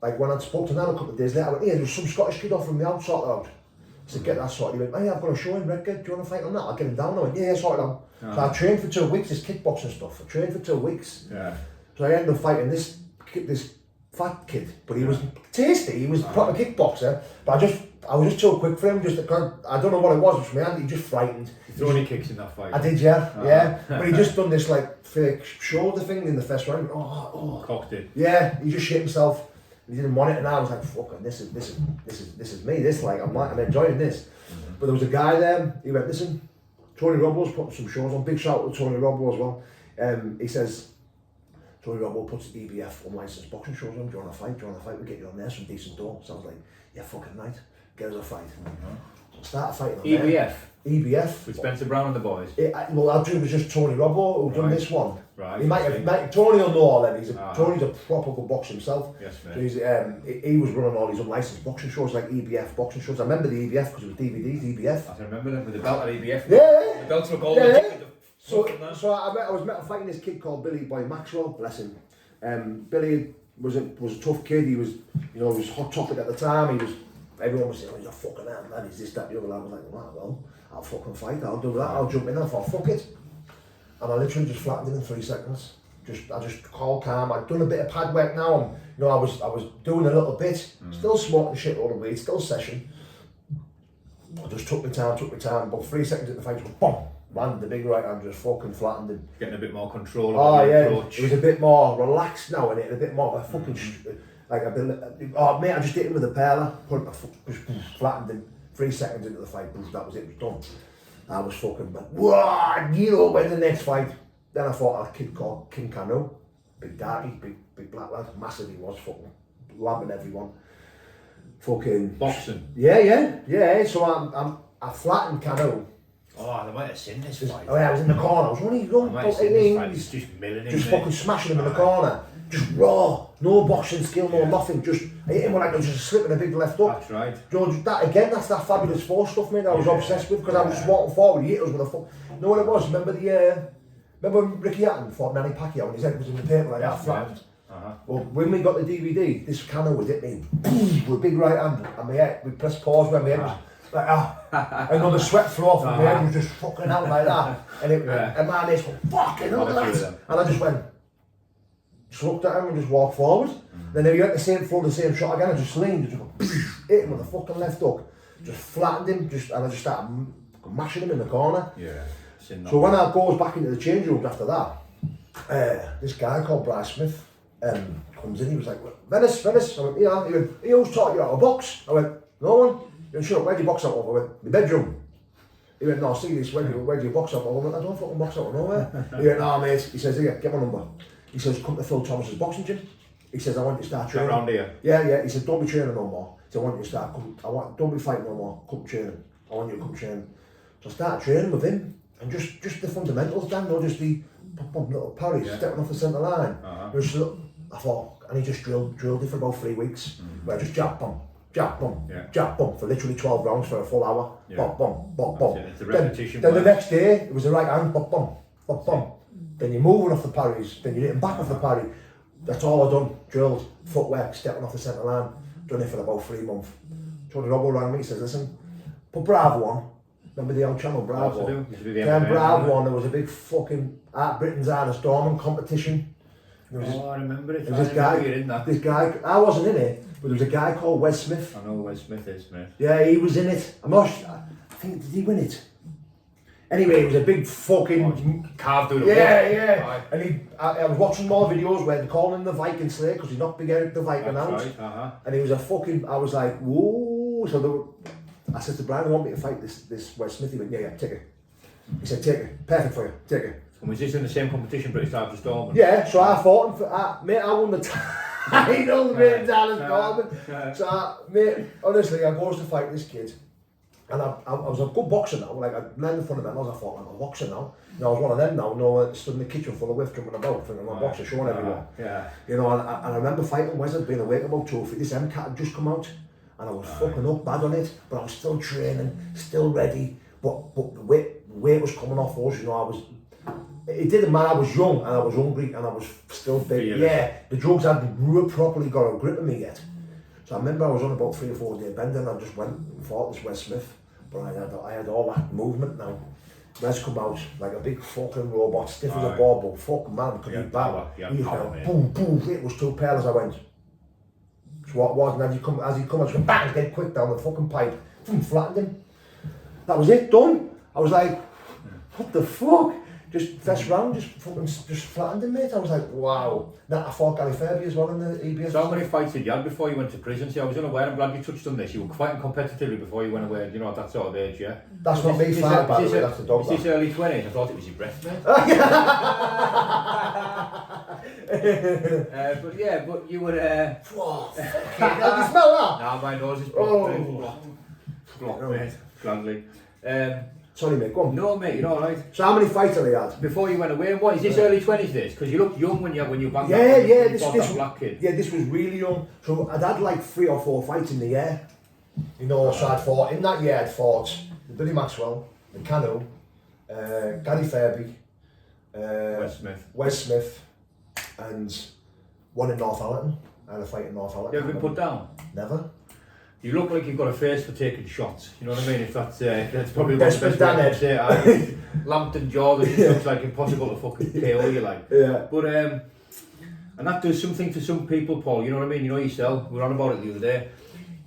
like when I spoke to Nan a couple of days later, I went, there was some Scottish kid offering me out, sort it out. I said, get that sorted. He went, hey, I've got a show in Redgate, do you want to fight on that? I'll get him down. I went, yeah, sort it out. So I trained for 2 weeks, this kickboxing stuff. I trained for 2 weeks. Yeah. So I ended up fighting this fat kid, but he was tasty, he was a proper kickboxer, but I was just too quick for him, I don't know what it was from my hand, he just frightened. You threw any kicks in that fight? I did, yeah. But he just done this like fake shoulder thing in the first round. Cocked it. Yeah, he just shit himself. He didn't want it, and I was like, fucking, this is me. This like I'm enjoying this. But there was a guy there. He went, listen, Tony Robles putting some shows on. Big shout out to Tony Robles as well. He says, Tony Robles puts EBF unlicensed boxing shows on. Do you want to fight? We'll get you on there, some decent dough. So I was like, yeah, fucking right. Get us a fight. So I started fighting on EBF? there. EBF. With Spencer Brown and the boys? Well, I dream it was just Tony Robles who done this one. Right. He Tony will know all them. Tony's a proper good boxer himself. Yes, mate. So he was running all these unlicensed boxing shows, like EBF boxing shows. I remember the EBF because it was DVDs, EBF. I can remember them with the belt at EBF. Yeah. The belts were golden. Yeah. So I was fighting this kid called Billy Boy Maxwell, bless him. Billy was a tough kid. He was, he was hot topic at the time. Everyone was saying, oh, he's a fucking man, he's this, that, the other. I was like, well, I'll fucking fight, I'll do that, I'll jump in. I thought, fuck it. And I literally just flattened him in 3 seconds. I just called calm. I'd done a bit of pad work now. I was doing a little bit, still smoking shit all the way, still session. I just took my time. About 3 seconds in the fight, just boom, landed the big right hand, just fucking flattened him. Getting a bit more control over the yeah, approach. It was a bit more relaxed now, and a bit more of a fucking like a bit. Oh mate, I just hit him with a perler, put my foot, just flattened him. 3 seconds into the fight, that was it. It was done. I was fucking like, whoa, went to the next fight. Then I fought a kid called King Cano, big darky, big black lad, massive he was, fucking lambing everyone. Fucking boxing. Yeah. So I flattened Cano. Oh, I might have seen this fight. Oh yeah, I was in the corner. I was only young, about 18. Just milling him. Just fucking smashing him in the corner. Just raw, no boxing skill, no nothing. Just I hit him when I was just slipping a big left hook. That's right. George, that's that fabulous force stuff, mate. I was obsessed with because I was just walking forward. He hit us with a foot. You know what it was? Remember when Ricky Hatton fought Manny Pacquiao and his head was in the paper like that, flattened? Well, when we got the DVD, this Cano would hit me with a big right hand, and my head, we pressed pause when my head was like and the sweat flew off, and my head was just fucking out like that, and my mates went fucking up that, and I just looked at him and just walked forward. Then he went throw the same shot again, I just leaned, just hit him with a fucking left hook, just flattened him, and I just started mashing him in the corner. Yeah. So when I goes back into the change room after that, this guy called Bryce Smith comes in. He was like, Venis. I went, yeah. He went, he always taught you how to box. I went, no one. He went, shut up, where do you box out of? I went, my bedroom. He went, no, serious, where do you box out of? I went, I don't fucking box out of nowhere. He went, no mate. He says, here, get my number. He says, come to Phil Thomas's boxing gym. He says, I want you to start training. Around here? Yeah. He said, don't be training no more. He said, I want you to start, don't be fighting no more, come training. I want you to come training. So I started training with him. And just the fundamentals, Dan, not just the little parries, stepping off the centre line. I thought, and he just drilled it for about 3 weeks, where I just jab bum for literally 12 rounds for a full hour. Bum. It's a repetition. Then the next day, it was the right hand, bum. Then you're moving off the parries, then you're hitting back off the parry. That's all I've done, drilled, footwork, stepping off the centre line. Done it for about 3 months. Tony Robbo rang me, he says, listen, put Bravo on. Remember the old channel Bravo? Bravo on, there was a big fucking Britain's Hardest Dorman competition. I remember it. This guy, I wasn't in it, but there was a guy called Wes Smith. I know who Wes Smith is, mate. Yeah, he was in it. I think, did he win it? Anyway, it was a big fucking... Carved out of Yeah. Right. And I was watching more videos where they're calling him the Viking Slayer because he knocked Big Eric the Viking out. Right. And he was a fucking... I was like, whoa. So I said to Brian, I want me to fight this Wes Smith. He went, yeah, take it. He said, take it. Perfect for you. Take it. And was this in the same competition, British Hardest Dorman? Yeah, so I fought him for... mate, I won the title, Britain's Hardest Dorman. So, mate, honestly, I goes to fight this kid. And I was a good boxer now, like I learned the fundamentals, I thought I'm a boxer now. You know, I was one of them now, you know, stood in the kitchen full of whiff jumping about, thinking I'm a boxer, showing everyone. Yeah. You know, and I remember fighting Wizard, being awake about 2 this MCAT had just come out, and I was fucking up bad on it, but I was still training, still ready, but the weight was coming off us, you know, it didn't matter, I was young, and I was hungry, and I was still big. Yeah, the drugs hadn't properly got a grip of me yet. So I remember I was on about 3 or 4 day bender, and I just went and fought this Wes Smith. But I had all that movement now. Wes come out like a big fucking robot, stiff as a board, but fuck man, could be bad. He was boom, boom, it was too pale as I went. So what was, and as he come, I just went bang, get quick down the fucking pipe, flattened him. That was it, done. I was like, what the fuck? Just first round, just flattened him, mate. I was like, wow. Then I fought Gary Fairby as well in the EBS. So how many fights did you have before you went to prison? See, I was unaware, I'm glad you touched on this. You were fighting competitively before you went away, you know, at that sort of age, yeah? That's not me fighting, by the way, that's the dog. Was this early 20s? I thought it was your breath, mate. But you were... Whoa, did you smell that? Nah, my nose is blocked, mate. Gladly. Sorry mate, go on. No mate, you're alright. So how many fights have you had? Before you went away, what is this early 20s this? Because you looked young when you banged that black kid. Yeah, this was really young. So I'd had like 3 or 4 fights in the year. You know, so I'd fought, in that year I'd fought Billy Maxwell, the Cano, Gary Fairby, Wes Smith, and one in Northallerton. I had a fight in Northallerton. You ever been put down? Never. You look like you've got a face for taking shots. You know what I mean? If that's probably one of the Desperate best way to say it. Lambton jaw, that just looks like impossible to fucking KO you like. Yeah. But and that does something to some people, Paul. You know what I mean? You know yourself. We were on about it the other day.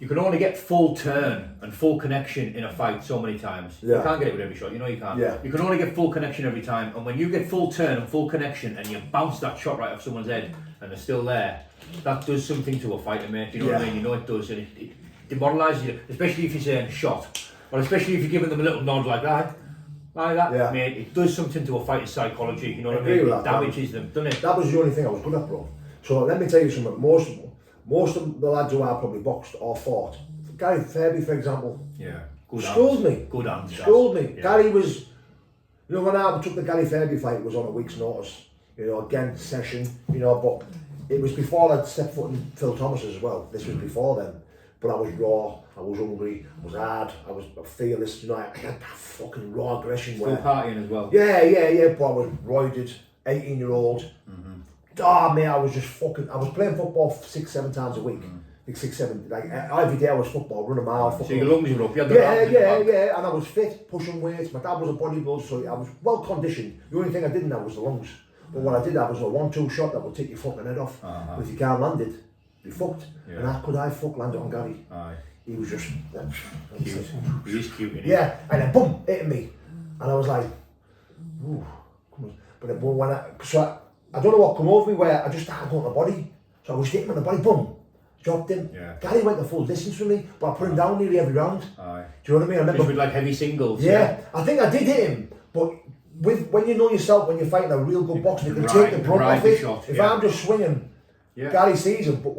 You can only get full turn and full connection in a fight so many times. Yeah. You can't get it with every shot. You know you can't. Yeah. You can only get full connection every time. And when you get full turn and full connection and you bounce that shot right off someone's head and they're still there, that does something to a fighter, mate. You know what I mean? You know it does, and it demoralises you, especially if you're saying shot, or especially if you're giving them a little nod like that, mate. It does something to a fighter's psychology. You know what I mean? It damages them, doesn't it? That was the only thing I was good at, bro. So let me tell you something. Most of the lads who I probably boxed or fought, Gary Fairby, for example, schooled me. Good hands. Schooled me. Yeah. Gary was, you know, when I took the Gary Fairby fight, it was on a week's notice. You know, again, session, you know, but it was before I'd stepped foot in Phil Thomas as well. This was before then. But I was raw, I was hungry, I was hard, I was fearless, you know, I had that fucking raw aggression. Still partying as well? Yeah, but I was roided, 18-year-old. Mate, I was just fucking, I was playing football 6-7 times a week. Like 6-7, like every day I was football, run a mile. So your lungs were up, you had the yeah, and I was fit, pushing weights. My dad was a bodybuilder, so I was well conditioned. The only thing I didn't have was the lungs. But what I did have was a 1-2 shot that would take your fucking head off. But if you can't land it, you're fucked. Yeah. And how could I land it on Gary? Aye. He was just cute. He is cute, isn't he? Yeah, and then boom, hitting me. And I was like, ooh, come on. But then when I don't know what come over me where I just started going to the body. So I was hitting him on the body, boom, dropped him. Yeah. Gary went the full distance with me, but I put him down nearly every round. Aye. Do you know what I mean? I remember with like heavy singles. Yeah, I think I did hit him, but when you know yourself, when you're fighting a real good boxer, you can take the brunt off it. Shot, if I'm just swinging, Gary sees him, but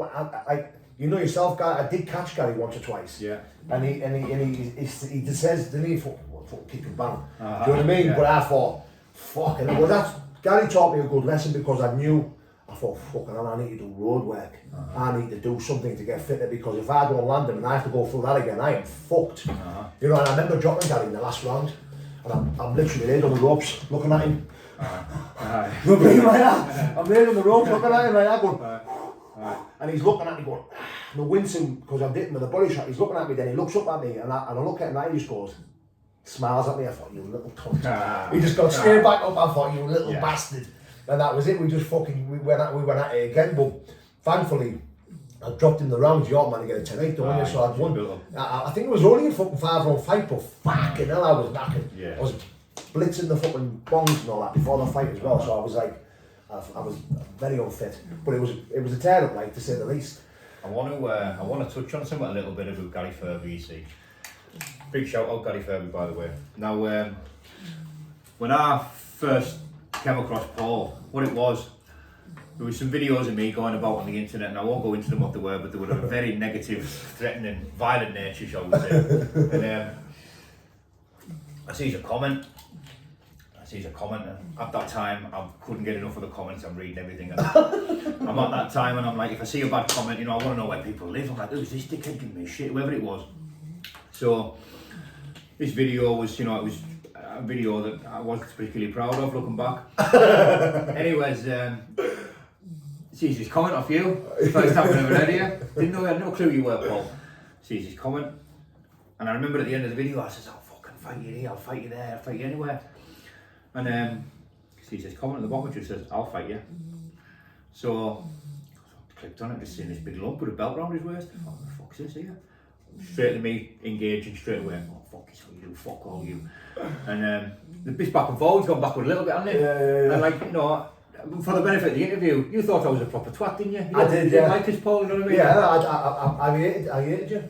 you know yourself, Gary. I did catch Gary once or twice. Yeah. And he says, didn't he? Fucking kick and bang. Do you know what I mean? Yeah. But I thought, fucking. Well, Gary taught me a good lesson because I knew. I thought, fucking hell, I need to do road work. I need to do something to get fitter because if I don't land him and I have to go through that again, I am fucked. You know, and I remember dropping Gary in the last round, and I'm literally laid on the ropes looking at him. Looking like that. I'm laid on the ropes looking at him like that, going. And he's looking at me going, no wincing because I'm hitting with a body shot. He's looking at me, then he looks up at me, and I look at him and he just goes, smiles at me. I thought, you little cunt. He just got straight back up. I thought, you little bastard. And that was it. We just fucking we went at it again. But thankfully, I dropped in the rounds. You man to get a 10-8, don't you? So I'd won. I think it was only a fucking 5-round fight, but fucking hell, I was knackered. Yeah. I was blitzing the fucking bongs and all that before the fight as well. So I was like. I was very unfit, but it was a tear up, like, to say the least. I want to touch on something a little bit about Gary Fairby. You see, big shout out Gary Fairby, by the way. Now, when I first came across Paul, what it was, there was some videos of me going about on the internet, and I won't go into them what they were, but they were of a very negative, threatening, violent nature, shall we say. And I sees a comment. And at that time I couldn't get enough of the comments. I'm reading everything. And I'm at that time and I'm like, if I see a bad comment, you know, I want to know where people live. I'm like, who's this dickhead giving me shit, whoever it was. So this video was, you know, it was a video that I wasn't particularly proud of looking back. Anyways, sees his comment off you. First time I've ever heard of you. Didn't know, I had no clue you were, Paul. Sees his comment. And I remember at the end of the video, I says, I'll fucking fight you here, I'll fight you there, I'll fight you anywhere. And sees his comment at the bottom, which says, I'll fight you. So I clicked on it, just seeing this big lump with a belt around his waist. What the fuck's this here? Straight to me, engaging straight away. Oh, fuck, it's what you do, fuck all you. And this back and forward's gone backward a little bit, hasn't it? Yeah. And like, you know, for the benefit of the interview, you thought I was a proper twat, didn't you? I did, you didn't like us, Paul, you know what I mean? Yeah, I hated you. I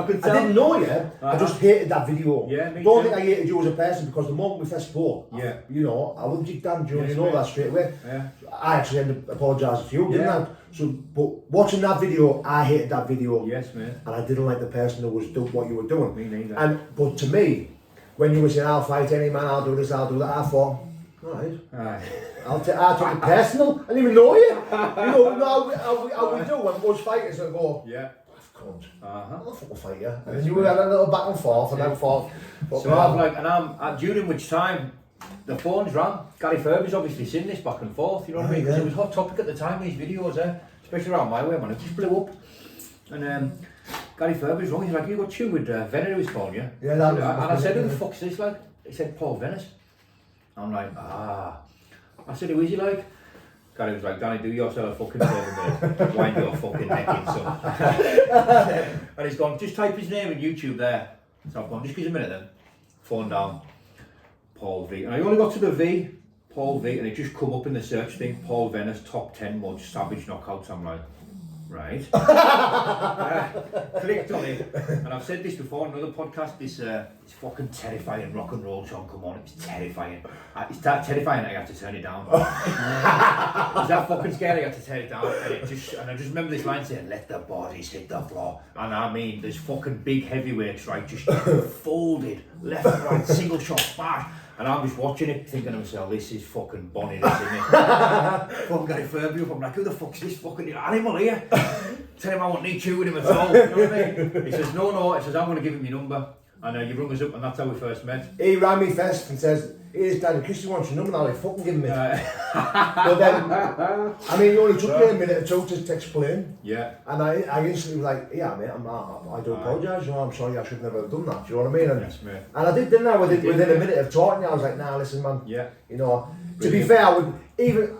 could tell. I didn't know you. I just hated that video. Yeah, me Don't too. think I hated you as a person because the moment we first spoke, Yeah. you know, I loved you, Dan. You Yes, know mate. that straight away. Yeah. I actually ended up apologising to you, didn't Yeah. I? So, but watching that video, I hated that video. Yes, mate. And I didn't like the person who was doing what you were doing. Me neither. But to me, when you were saying, I'll fight any man, I'll do this, I'll do that, I thought, alright. Aye. I took it personal. I didn't even know you. You know, how we do when most fighters will go, Yeah. cunt. Uh-huh. I'll fight you. And then you had a little back and forth and then forth. But So I'm like, and during which time the phones rang. Gary Furby's obviously seen this back and forth, you know what I mean? Because it was a hot topic at the time, these videos, especially around my way, man. It just blew up. And Gary Furby's wrong. He's like, you got tuned with Venis, who's calling you. Yeah, that was. And I said, who the fuck's this like? He said, Paul Venis. I'm like, I said, who is he like? Gary was like, Danny, do yourself a fucking favour, mate. Wind your fucking neck in, son. And he's gone, just type his name in YouTube there. So I've gone, just give us a minute then. Phone down. Paul V. And I only got to the V, Paul V, and it just come up in the search thing, Paul Venis, top 10 most savage knockouts. I'm like, right. Clicked on it. And I've said this before in another podcast, this fucking terrifying rock and roll song, come on, it's terrifying. It's that terrifying that I had to turn it down. It was that fucking scary I had to turn it down. And I just remember this line saying, let the bodies hit the floor. And I mean, there's fucking big heavyweights, right, just folded, left and right, single shot, smash. And I'm just watching it, thinking to myself, this is fucking Bonnie, this, isn't it? Fucking Gary Furby up, I'm like, who the fuck's this fucking animal here? Tell him I won't need to with him at all, you know what I mean? He says, no, he says, I'm going to give him your number. And you rung us up, and that's how we first met. He rang me first and says, here's Danny, Christy wants your number, and I fucking give him it. But then, I mean, it only took me a minute or two to explain. Yeah. And I instantly was like, yeah, mate, I do apologise, you know, I'm sorry, I should never have done that, do you know what I mean? And, Yes, mate. And I did, didn't I, within a minute of talking, I was like, nah, listen, man, Yeah. you know, to Brilliant. be fair,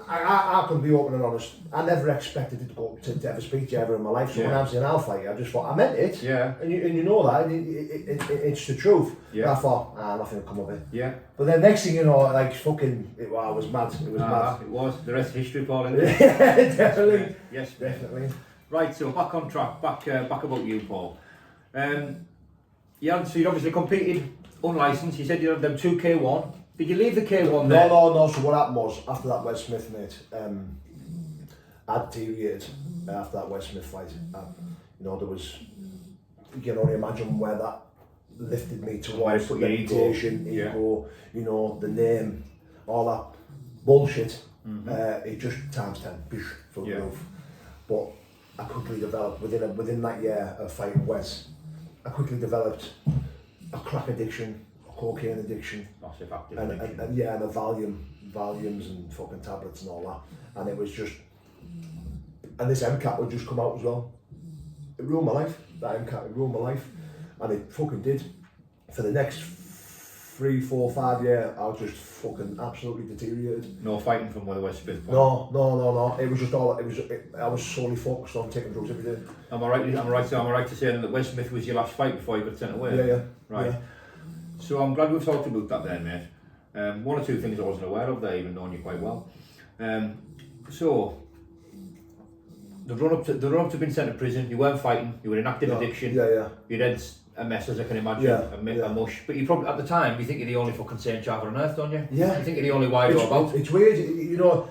I can be open and honest, I never expected to ever speak to you ever in my life, so when I'm saying I'll fight you, I just thought, I meant it, Yeah. and you know that, it's the truth. Yeah. And I thought, nothing will come of it. Yeah. But then next thing you know, like fucking, I was mad. It was mad. It was. The rest of history, Paul, isn't it? Yeah, definitely. Yes, mate. Definitely. Right, so back on track. Back about you, Paul. So you obviously competed unlicensed. You said you had them 2 K1. Did you leave the K1 there? No. So what happened was, after that Wes Smith, mate, I'd deteriorated after that Wes Smith fight. You know, there was, you can only imagine where that lifted me towards Put your reputation, ego, you know, the name, all that bullshit. It just times 10, bish, through the roof. But I quickly developed, within that year of fighting Wes, I quickly developed a crack addiction, a cocaine addiction, Massive active and addiction. and the volumes and fucking tablets and all that. And it was just, and this MCAT would just come out as well. It ruined my life. That MCAT, it ruined my life. And it fucking did. For the next 3, 4, 5 years, I was just fucking absolutely deteriorated. No fighting from where the West Smith. No. It was just all. I was solely focused on taking drugs every day. Am I right to say that West Smith was your last fight before you got sent away? Yeah. Right. Yeah. So I'm glad we've talked about that then, mate. One or two things I wasn't aware of there, even knowing you quite well. So the run up to being sent to prison, you weren't fighting. You were in active addiction. Yeah. You'd had a mess, as I can imagine, a mush. But you probably, at the time, you think you're the only fucking sane chap on earth, don't you? Yeah. You think you're the only wide about. It's weird, you know,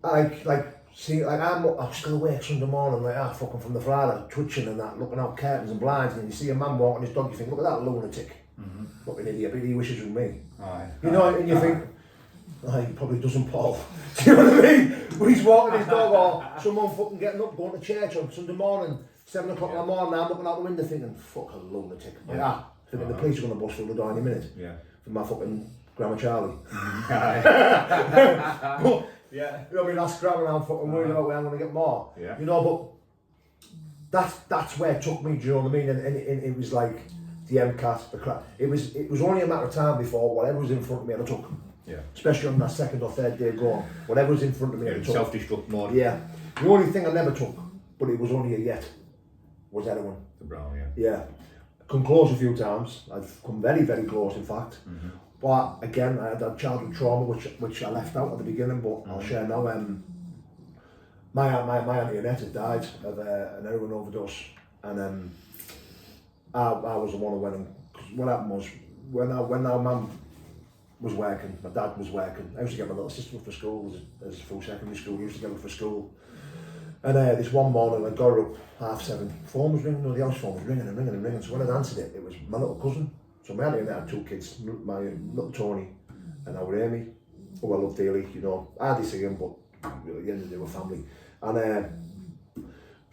like See, like I'm still awake Sunday morning, like fucking from the Friday, twitching and that, looking out curtains and blinds, and you see a man walking his dog, you think, look at that lunatic. What an idiot, but he wishes with me. Aye. You know, and you think, oh, he probably doesn't, Paul. Do you know what I mean? When he's walking his dog, or someone fucking getting up, going to church on Sunday morning, 7 o'clock in the morning, I'm looking out the window thinking, fuck a lunatic. Yeah. Thinking the police are going to bust through the door any minute. Yeah. For my fucking Grandma Charlie. Aye. But, yeah. you know what I mean, that's grabbing, I'm fucking worried about where I'm going to get more. Yeah. You know, but that's where it took me, do you know what I mean? And it was like the MCAT, the crap. It was only a matter of time before whatever was in front of me, I took. Yeah. Especially on that second or third day going, whatever was in front of me, I took. Self-destruct mode. Yeah. The only thing I never took, but it was only a yet, was heroin. The brown, yeah. Yeah. Come close a few times. I've come very, very close, in fact. But again, I had that childhood trauma, which I left out at the beginning, but I'll share now. My auntie Annette had died of an heroin overdose, and I was the one who went and, cause what happened was, when our mum was working, my dad was working, I used to get my little sister up for school, as full secondary school, I used to get her for school. And this one morning I got her up 7:30, phone was ringing, the house phone was ringing and ringing and ringing, so when I answered it, it was my little cousin. So my auntie and I had 2 kids, my little Tony and our Amy, who I love dearly, you know. I hardly see him, but really, at the end of the day, we're family. And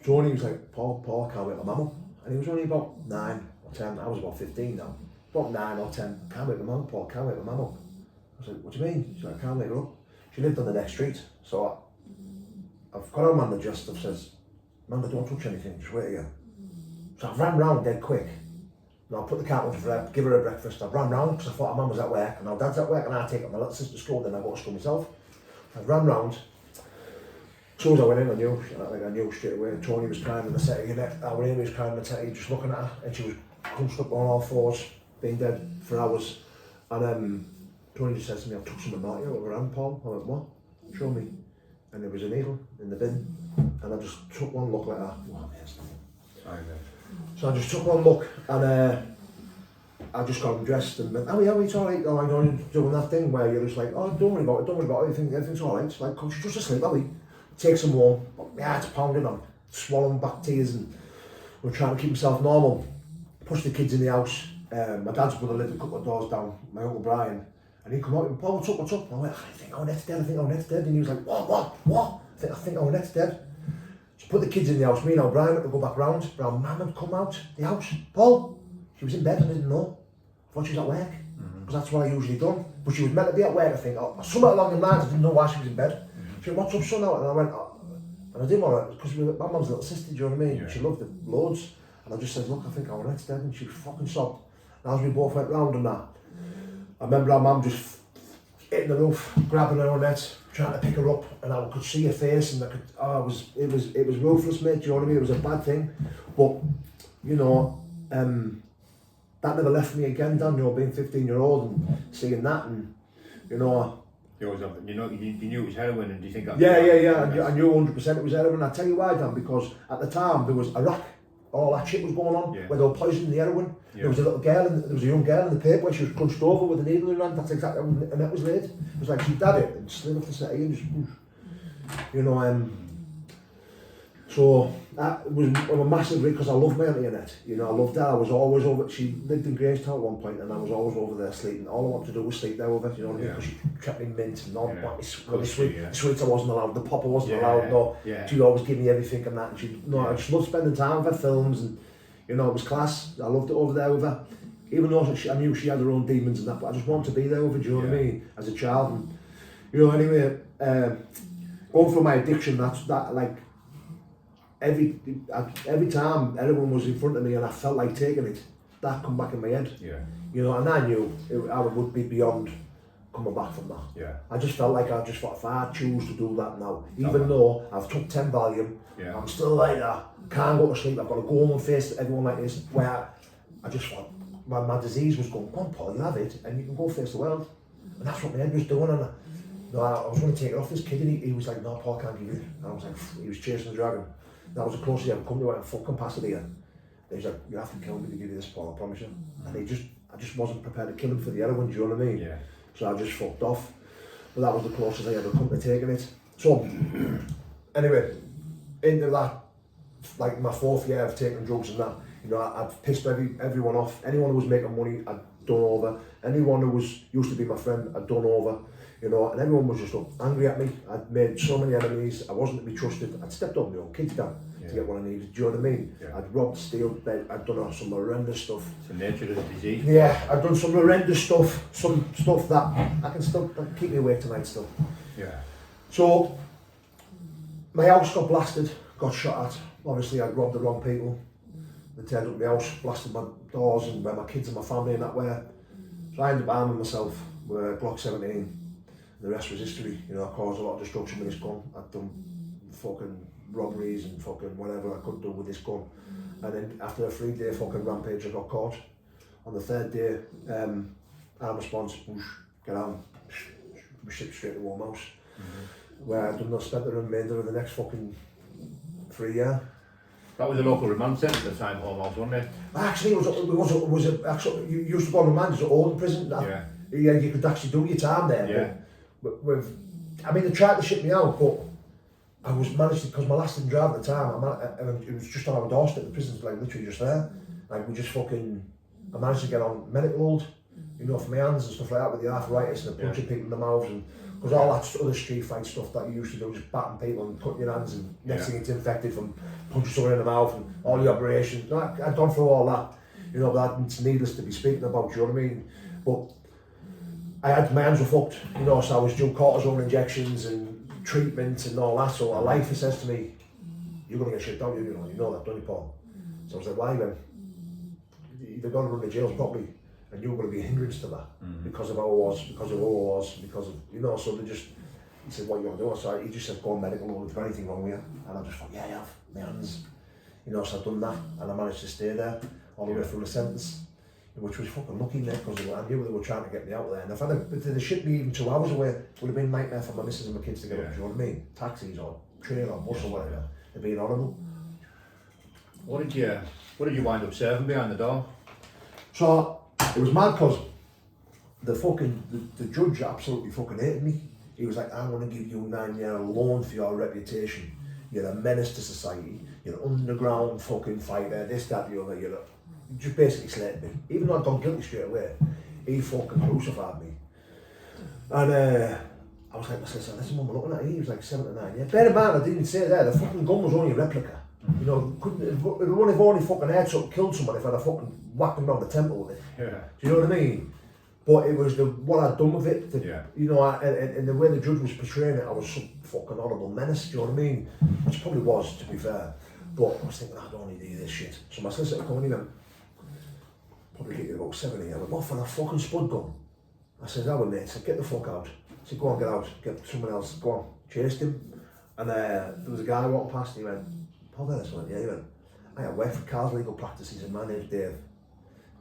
Tony was like, Paul, I can't wait my mum up. And he was only about 9 or 10, I was about 15 now. About 9 or 10, can't wait my mum up, Paul, can't wait my mum up. I was like, what do you mean? She's like, I can't wait her up. She lived on the next street, so I've got her man the just of says, Amanda, don't touch anything, just wait here. So I ran round dead quick. And I put the cat on for her, give her a breakfast. I ran round because I thought her mum was at work, and now dad's at work, and I take up my little sister to school, then I go to school myself. I ran round. As soon as I went in, I knew straight away. Tony was crying in the settee, and our Amy was crying in the settee, just looking at her, and she was crunched up on all fours, being dead for hours. And Tony just says to me, I took some of my out of her hand, Paul. I went, what? Show me. And there was a needle in the bin, and I just took one look like that. Wow, yes. So I just took one look, and I just got him dressed and went, oh, it's all right. I'm going doing that thing where you're just like, oh, don't worry about it, everything's all right. It's like, she's just asleep, are we? Take some home, yeah, it's pounding, I'm swallowing back tears, and we're trying to keep myself normal. Push the kids in the house. My dad's brother lived a couple of doors down, my uncle Brian, and he come out and Paul, what's up? And I went, I think Annette's dead, And he was like, what? I think Annette's dead. So put the kids in the house, me and O'Brien went to go back round, but our mum had come out the house. Paul, she was in bed and I didn't know. I thought she was at work, because that's what I usually done. But she was meant to be at work, I think, or somewhere along the lines, I didn't know why she was in bed. She went, what's up, son? And I went, and I didn't want to, because my mum's little sister, do you know what I mean? Yeah. She loved it loads. And I just said, look, I think Annette's dead, and she was fucking sobbed. And as we both went round and that, I remember our mum just hitting the roof, grabbing her Annette, trying to pick her up, and I could see her face, and I could, it was ruthless, mate, do you know what I mean? It was a bad thing, but, you know, that never left me again, Dan, you know, being 15-year-old and seeing that, and, you know, you knew it was heroin, and do you think that? Yeah, I knew 100% it was heroin. I tell you why, Dan, because at the time there was Iraq, all that shit was going on, where they were poisoning the heroin. Yeah. There was a little girl, there was a young girl in the paper where she was crunched over with a needle in her hand. That's exactly how Annette was laid. It was like she'd had it and slid off the settee and just, you know, so that was a massive risk because I loved my auntie Annette. You know, I loved her. I was always over. She lived in Grangetown at one point, and I was always over there sleeping. All I wanted to do was sleep there with her. You know what I mean? Because she kept me mint and all. Sweets I wasn't allowed. The popper wasn't allowed. No, she'd always give me everything and that. And I just loved spending time with her, films, and you know, it was class. I loved it over there with her. Even though I knew she had her own demons and that, but I just wanted to be there with her. Do you know what I mean? As a child, and you know, anyway, going through my addiction, that like. Every time anyone was in front of me and I felt like taking it, that come back in my head. Yeah. You know, and I knew I would be beyond coming back from that. Yeah. I just felt like if I choose to do that now, even though I've took 10 Valium, I'm still like that. Can't go to sleep. I've got to go home and face everyone like this. Where I just thought my disease was going, come on, Paul, you have it, and you can go face the world. And that's what my head was doing. And I was going to take it off this kid, and he was like, no, Paul, can't give you it. And I was like, he was chasing the dragon. That was the closest he ever come to it, fucking passed it here. He was like, you have to kill me to give you this, Paul, I promise you. And I just wasn't prepared to kill him for the heroin, do you know what I mean? Yeah. So I just fucked off. But that was the closest I ever come to taking it. So, anyway, into that, like my 4th year of taking drugs and that, you know, I'd pissed everyone off. Anyone who was making money, I'd done over. Anyone who used to be my friend, I'd done over. You know, and everyone was just angry at me. I'd made so many enemies. I wasn't to be trusted. I'd stepped up my own kids down to get what I needed. Do you know what I mean? Yeah. I'd robbed, steal, I'd done some horrendous stuff. It's the nature of the disease. Yeah, I'd done some horrendous stuff. Some stuff that I can still keep me awake tonight still. Yeah. So my house got blasted, got shot at. Obviously, I'd robbed the wrong people. They turned up my house, blasted my doors and where my kids and my family and that were. So I ended up arming myself with a Glock 17. The rest was history. You know, I caused a lot of destruction with this gun. I'd done fucking robberies and fucking whatever I could do with this gun. And then after a 3-day fucking rampage, I got caught. On the 3rd day, arm response, whoosh, get on, shipped straight to Warm House. Where I'd done not spent the remainder of the next fucking 3 years. That was a local remand centre at the time, almost, wasn't it? Actually, it was actually, you used to go on remand, it was an old prison. Yeah, you could actually do your time there. Yeah. I mean, they tried to ship me out, but I was managed to, because my last drive at the time, it was just on our doorstep, the prison's like literally just there. Like we just fucking, I managed to get on medical hold, you know, for my hands and stuff like that with the arthritis and the punching people in the mouths and because all that other street fight stuff that you used to do, just batting people and cutting your hands and next thing it's infected from punching someone in the mouth and all the operations. I'd gone through all that, you know, but it's needless to be speaking about, you know what I mean? But my hands were fucked, you know, so I was doing cortisone injections and treatment and all that, so a lifer says to me, you're going to get shit, don't you? You know that, don't you, Paul? So I was like, why then? They're going to run the jails properly and you're going to be a hindrance to that because of how I was, because of you know, so they just, he said, what you want to do? So he just said, go on medical, or is there anything wrong with you? And I just thought, yeah, I have, my hands. You know, so I've done that and I managed to stay there all the way through the sentence. Which was fucking lucky there because I knew they were trying to get me out there. And if they'd shipped me even 2 hours away, it would have been a nightmare for my missus and my kids to get up, do you know what I mean? Taxis or train or bus or whatever. They'd been horrible. What did you wind up serving behind the door? So it was mad because the judge absolutely fucking hated me. He was like, I'm going to give you 9 years alone for your reputation. You're a menace to society. You're an underground fucking fighter, this, that, the other. You're just basically slated me. Even though I'd gone guilty straight away, he fucking crucified me. And I was like, listen, what am I looking at? He was like 7 to 9 years. Bear in mind, I didn't say it there, the fucking gun was only a replica. You know, it would only fucking headshot killed someone if I'd have fucking whacked them around the temple with it. Yeah. Do you know what I mean? But it was what I'd done with it. You know, and the way the judge was portraying it, I was some fucking horrible menace, do you know what I mean? Which probably was, to be fair. But I was thinking, I don't need to do this shit. So my solicitor coming in, probably get you about 70. I went, what for a fucking spud gun? I said, oh, mate, I said, get the fuck out. I said, go on, get out, get someone else, go on. Chased him. And there was a guy walking past and he went, Paul Venis. I went, yeah, he went, I work for Carl's Legal Practice. He said, my name's Dave.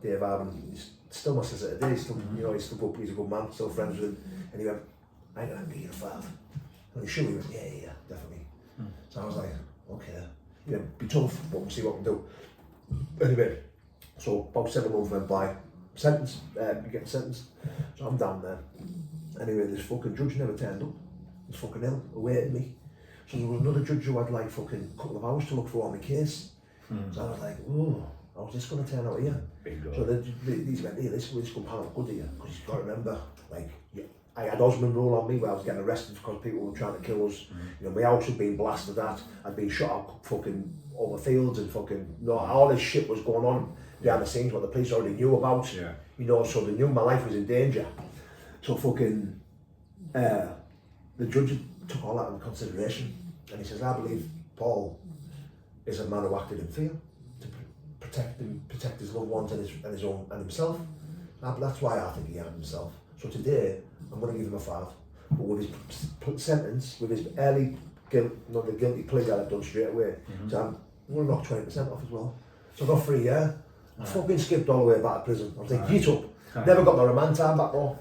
Dave Arden. He's still my solicitor today. He's still, you know, he's a good man, still friends with him. And he went, I got to be your father. And he sure, he went, yeah, definitely. So I was like, okay. You know, be tough, but we'll see what we can do. Anyway, so about 7 months went by. Sentenced, getting sentenced. So I'm down there. Anyway, this fucking judge never turned up. He's fucking ill, awaiting me. So there was another judge who had like fucking a couple of hours to look through all my case. So I was like, oh, how's this going to turn out here? So these went, hey, this could pan out good here. Because you've got to remember, like, I had Osmond rule on me where I was getting arrested because people were trying to kill us. You know, my house had been blasted at. I'd been shot up fucking over fields and fucking, you know, all this shit was going on behind the scenes what the police already knew about. You know, so they knew my life was in danger. So fucking, the judge took all that into consideration. And he says, I believe Paul is a man who acted in fear to protect his loved ones and his own and himself. That's why I think he harmed himself. So today, I'm going to give him a 5. But with his sentence, with his early not the guilty plea that I've done straight away, so I'm going to knock 20% off as well. So I got 3 years. I fucking skipped all the way back to prison. I was like, get up. Never got my remand time back though.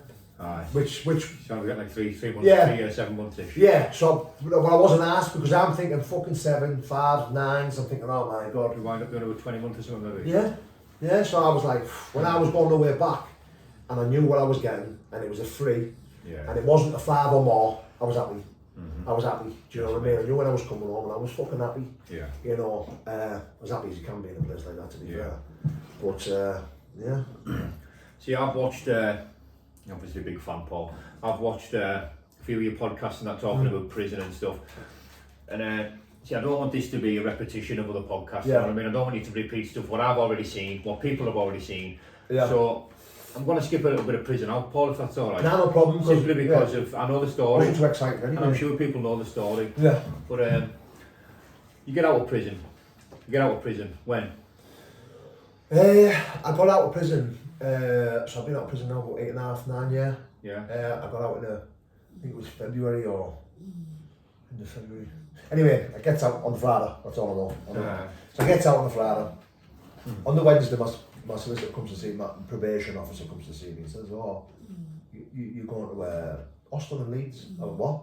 Which so I'm getting like 3 months, 3 years, 7 months-ish. Yeah, so well, I wasn't asked because I'm thinking fucking 7, 5, 9s. I'm thinking, oh my god. You wind up doing about 20 months or something maybe? Yeah, so I was like, when I was going the way back and I knew what I was getting and it was a 3 and it wasn't a 5 or more, I was happy. I was happy. Do you know what I mean? I knew when I was coming home and I was fucking happy. Yeah. You know, as happy as you can be in a place like that, to be Yeah. fair. But, yeah. See, I've watched, obviously a big fan, Paul. I've watched a few of your podcasts and that talking about prison and stuff. And see, I don't want this to be a repetition of other podcasts. You know what I mean? I don't want you to repeat stuff what I've already seen, what people have already seen. Yeah. So I'm going to skip a little bit of prison out, Paul, if that's all right. No problem. Simply because of I know the I story. wasn't too excited anyway. And I'm sure people know the story. Yeah. But you get out of prison. You get out of prison when? I got out of prison. So I've been out of prison now about 8.5, 9 years. Yeah. I got out in I think it was February or end of February. Anyway, I get out on the Friday. That's all I know. So I get out on the Friday. On the Wednesday, my solicitor comes to see me, my probation officer comes to see me and says, "Oh, you're going to Austin and Leeds." I went, "What?"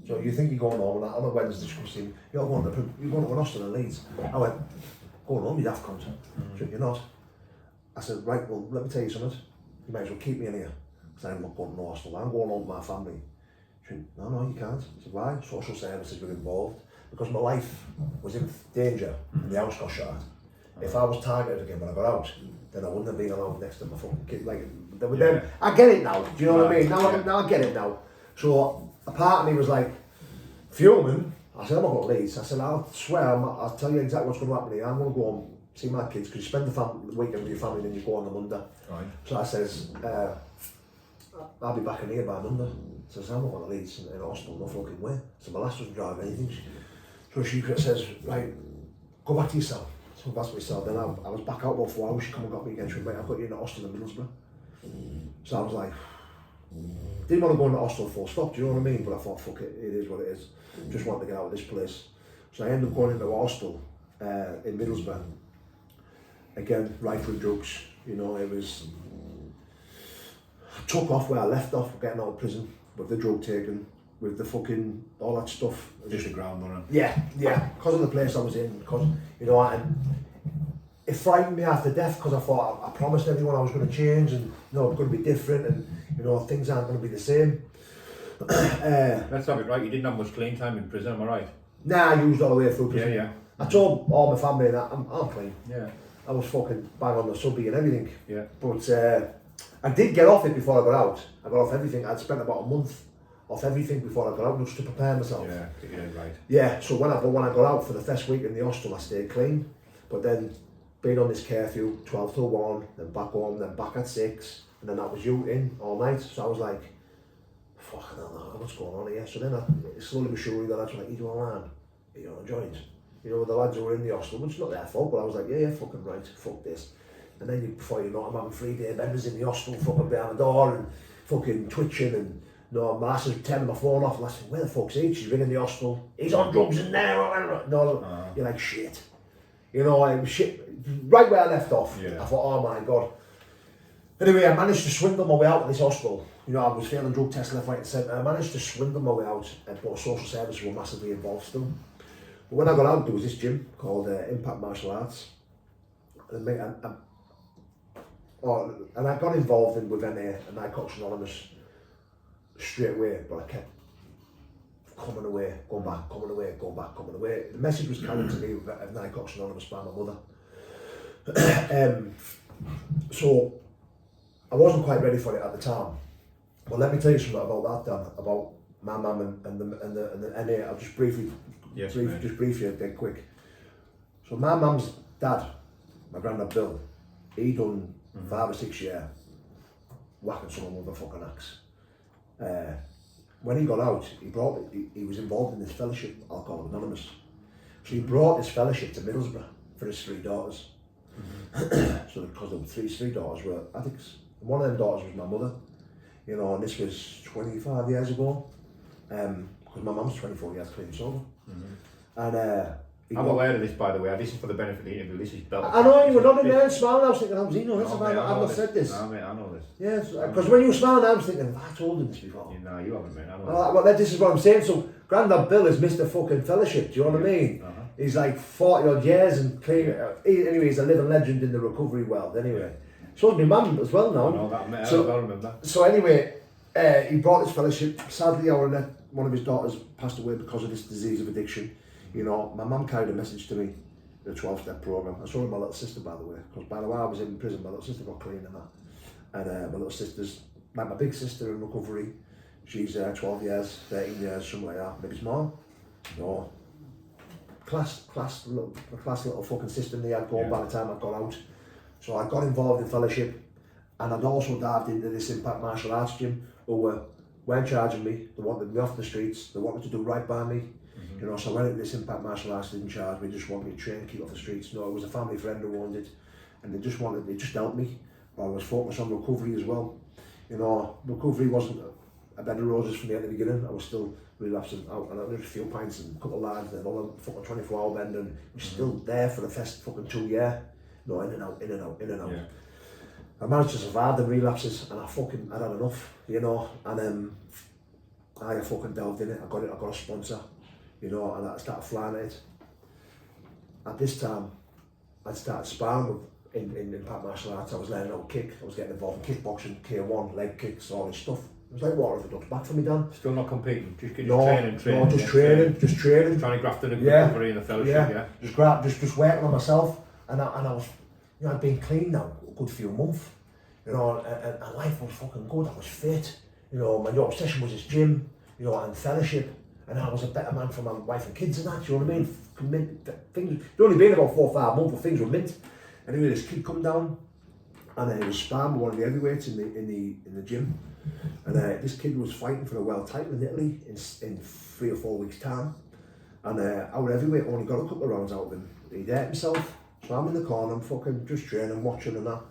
So you think you're going home? And on a Wednesday, she comes to see me. You're going to Austin and Leeds. I went, "Going home, you daft cunt." She went, "You're not." I said, "Right, well, let me tell you something. You might as well keep me in here. Because I'm not going to Austin. I'm going home with my family." She went, "No, you can't." I said, "Why?" Social services were involved. Because my life was in danger and the house got shut. If I was targeted again when I got out, then I wouldn't have been allowed next to my fucking kid. Like, them, I get it now. Do you know what I mean? Now I get it now. So a part of me was like, fuming. I said, "I'm not going to Leeds." I said, "I'll swear, I'll tell you exactly what's going to happen here. I'm going to go home, see my kids, because you spend the weekend with your family, then you go on the Monday." Right. So I says, "I'll be back in here by Monday." I says, "I'm not going to Leeds in hospital, no fucking way." So my lass doesn't drive anything. So she says, "Right, go back to your cell." So that's what we said. Then I was back out about 4 hours. She come and got me again. She went, "Mate, I've got you in the hostel in Middlesbrough." So I was like, didn't want to go in the hostel full stop, do you know what I mean? But I thought, fuck it, it is what it is. Just wanted to get out of this place. So I ended up going into a hostel in Middlesbrough. Again, right through drugs. You know, it was... I took off where I left off, getting out of prison, with the drug taking, with the fucking, all that stuff. Just the ground running. Yeah, because of the place I was in, because, you know, and it frightened me after death, because I thought I promised everyone I was going to change, and, you know, it's going to be different, and, you know, things aren't going to be the same. Let's have it right, you didn't have much clean time in prison, am I right? Nah, I used all the way through prison. Yeah. I told all my family that I'm clean. Yeah. I was fucking bang on the subby and everything. Yeah. But I did get off it before I got out. I got off everything. I'd spent about a month off everything before I got out, just to prepare myself. Yeah, right. Yeah, so when I got out for the first week in the hostel, I stayed clean. But then, being on this curfew, 12 till 1, then back home, then back at 6, and then that was you in all night. So I was like, fuck, I don't know what's going on here. So then I slowly but surely, the lads were like, "You doing around? Are you on a joint?" You know, the lads who were in the hostel, which is not their fault, but I was like, yeah, fucking right, fuck this. And then before you know it, I'm having 3-day benders in the hostel, fucking behind the door, and fucking twitching, and no, my lass is turning my phone off, and I said, "Where the fuck's he?" She's ringing the hostel. "He's on drugs in there." No, you're like, shit. You know, it was shit. Right where I left off, I thought, oh my God. Anyway, I managed to swindle my way out of this hostel. You know, I was failing drug tests left, right and centre. I managed to swindle my way out, but social services were massively involved still. But when I got out, there was this gym called Impact Martial Arts. And I got involved with NA, Narcotics Anonymous, straight away, but I kept coming away, going back, coming away, going back, coming away. The message was carried to me of Narcotics Anonymous by my mother. So I wasn't quite ready for it at the time. But let me tell you something about that, Dan, about my mum and the NA. I'll just briefly, dead quick. So my mum's dad, my granddad Bill, he done 5 or 6 years whacking someone with a fucking axe. When he got out, he was involved in this fellowship, Alcoholics Anonymous. So he brought this fellowship to Middlesbrough for his 3 daughters. So because the 3 daughters were addicts. And one of them daughters was my mother. You know, and this was 25 years ago. Because my mum's 24 years clean sober. And I'm aware of this, by the way. This is for the benefit of the interview. This is belt. I know you were nodding there and smiling. I was thinking, how's he know this? I've not said this. No, mate, I know this. Yes, because when you were smiling, I was thinking, have I told him this before? No, you haven't, mate. I know. Well, this is what I'm saying. So, Grandad Bill is Mr. fucking Fellowship. Do you know what I mean? He's like 40 odd years and clean. Anyway, he's a living legend in the recovery world. Anyway, so is my mum as well now. I know that, mate. I remember. So anyway, he brought this fellowship. Sadly, I one of his daughters passed away because of this disease of addiction. You know, my mum carried a message to me, the 12-step program. I saw my little sister, by the way, because by the way I was in prison, my little sister got clean and that. And my little sister's, like my big sister in recovery, she's 12 years, 13 years, something like that. Maybe it's mom. No. Class little fucking system they had going by the time I got out. So I got involved in fellowship, and I'd also dived into this Impact Martial Arts gym, who weren't charging me. They wanted me off the streets. They wanted to do right by me. You know, so I went into this Impact Martial Arts, didn't charge me, just wanted me to train, keep off the streets. No, it was a family friend who owned it, and they just helped me. But I was focused on recovery as well. You know, recovery wasn't a bed of roses for me at the beginning. I was still relapsing out, and I was a few pints and a couple of lads and another fucking 24-hour bend, and was still there for the first fucking 2 years. No, in and out. Yeah. I managed to survive the relapses, and I had enough, you know, and I fucking delved in it. I got a sponsor, you know, and I started flying it. At this time, I started sparring with in Impact Martial Arts. I was learning how to kick. I was getting involved in kickboxing, K1, leg kicks, all this stuff. It was like water off a duck's back for me, Dan. Still not competing, just getting training. No, just training. Trying to graft in the recovery and the fellowship, Just working on myself, and I was, you know, I'd been clean now a good few months, you know, and life was fucking good. I was fit, you know. My obsession was this gym, you know, and fellowship, and I was a better man for my wife and kids and that. You know what I mean? Things. It's only been about 4 or 5 months, but things were mint. Anyway, this kid come down, and he was sparring with one of the heavyweights in the gym, and this kid was fighting for a world title in Italy in 3 or 4 weeks' time, and our heavyweight only got a couple of rounds out of him. He'd hurt himself, so I'm in the corner, I'm fucking just training, watching and that.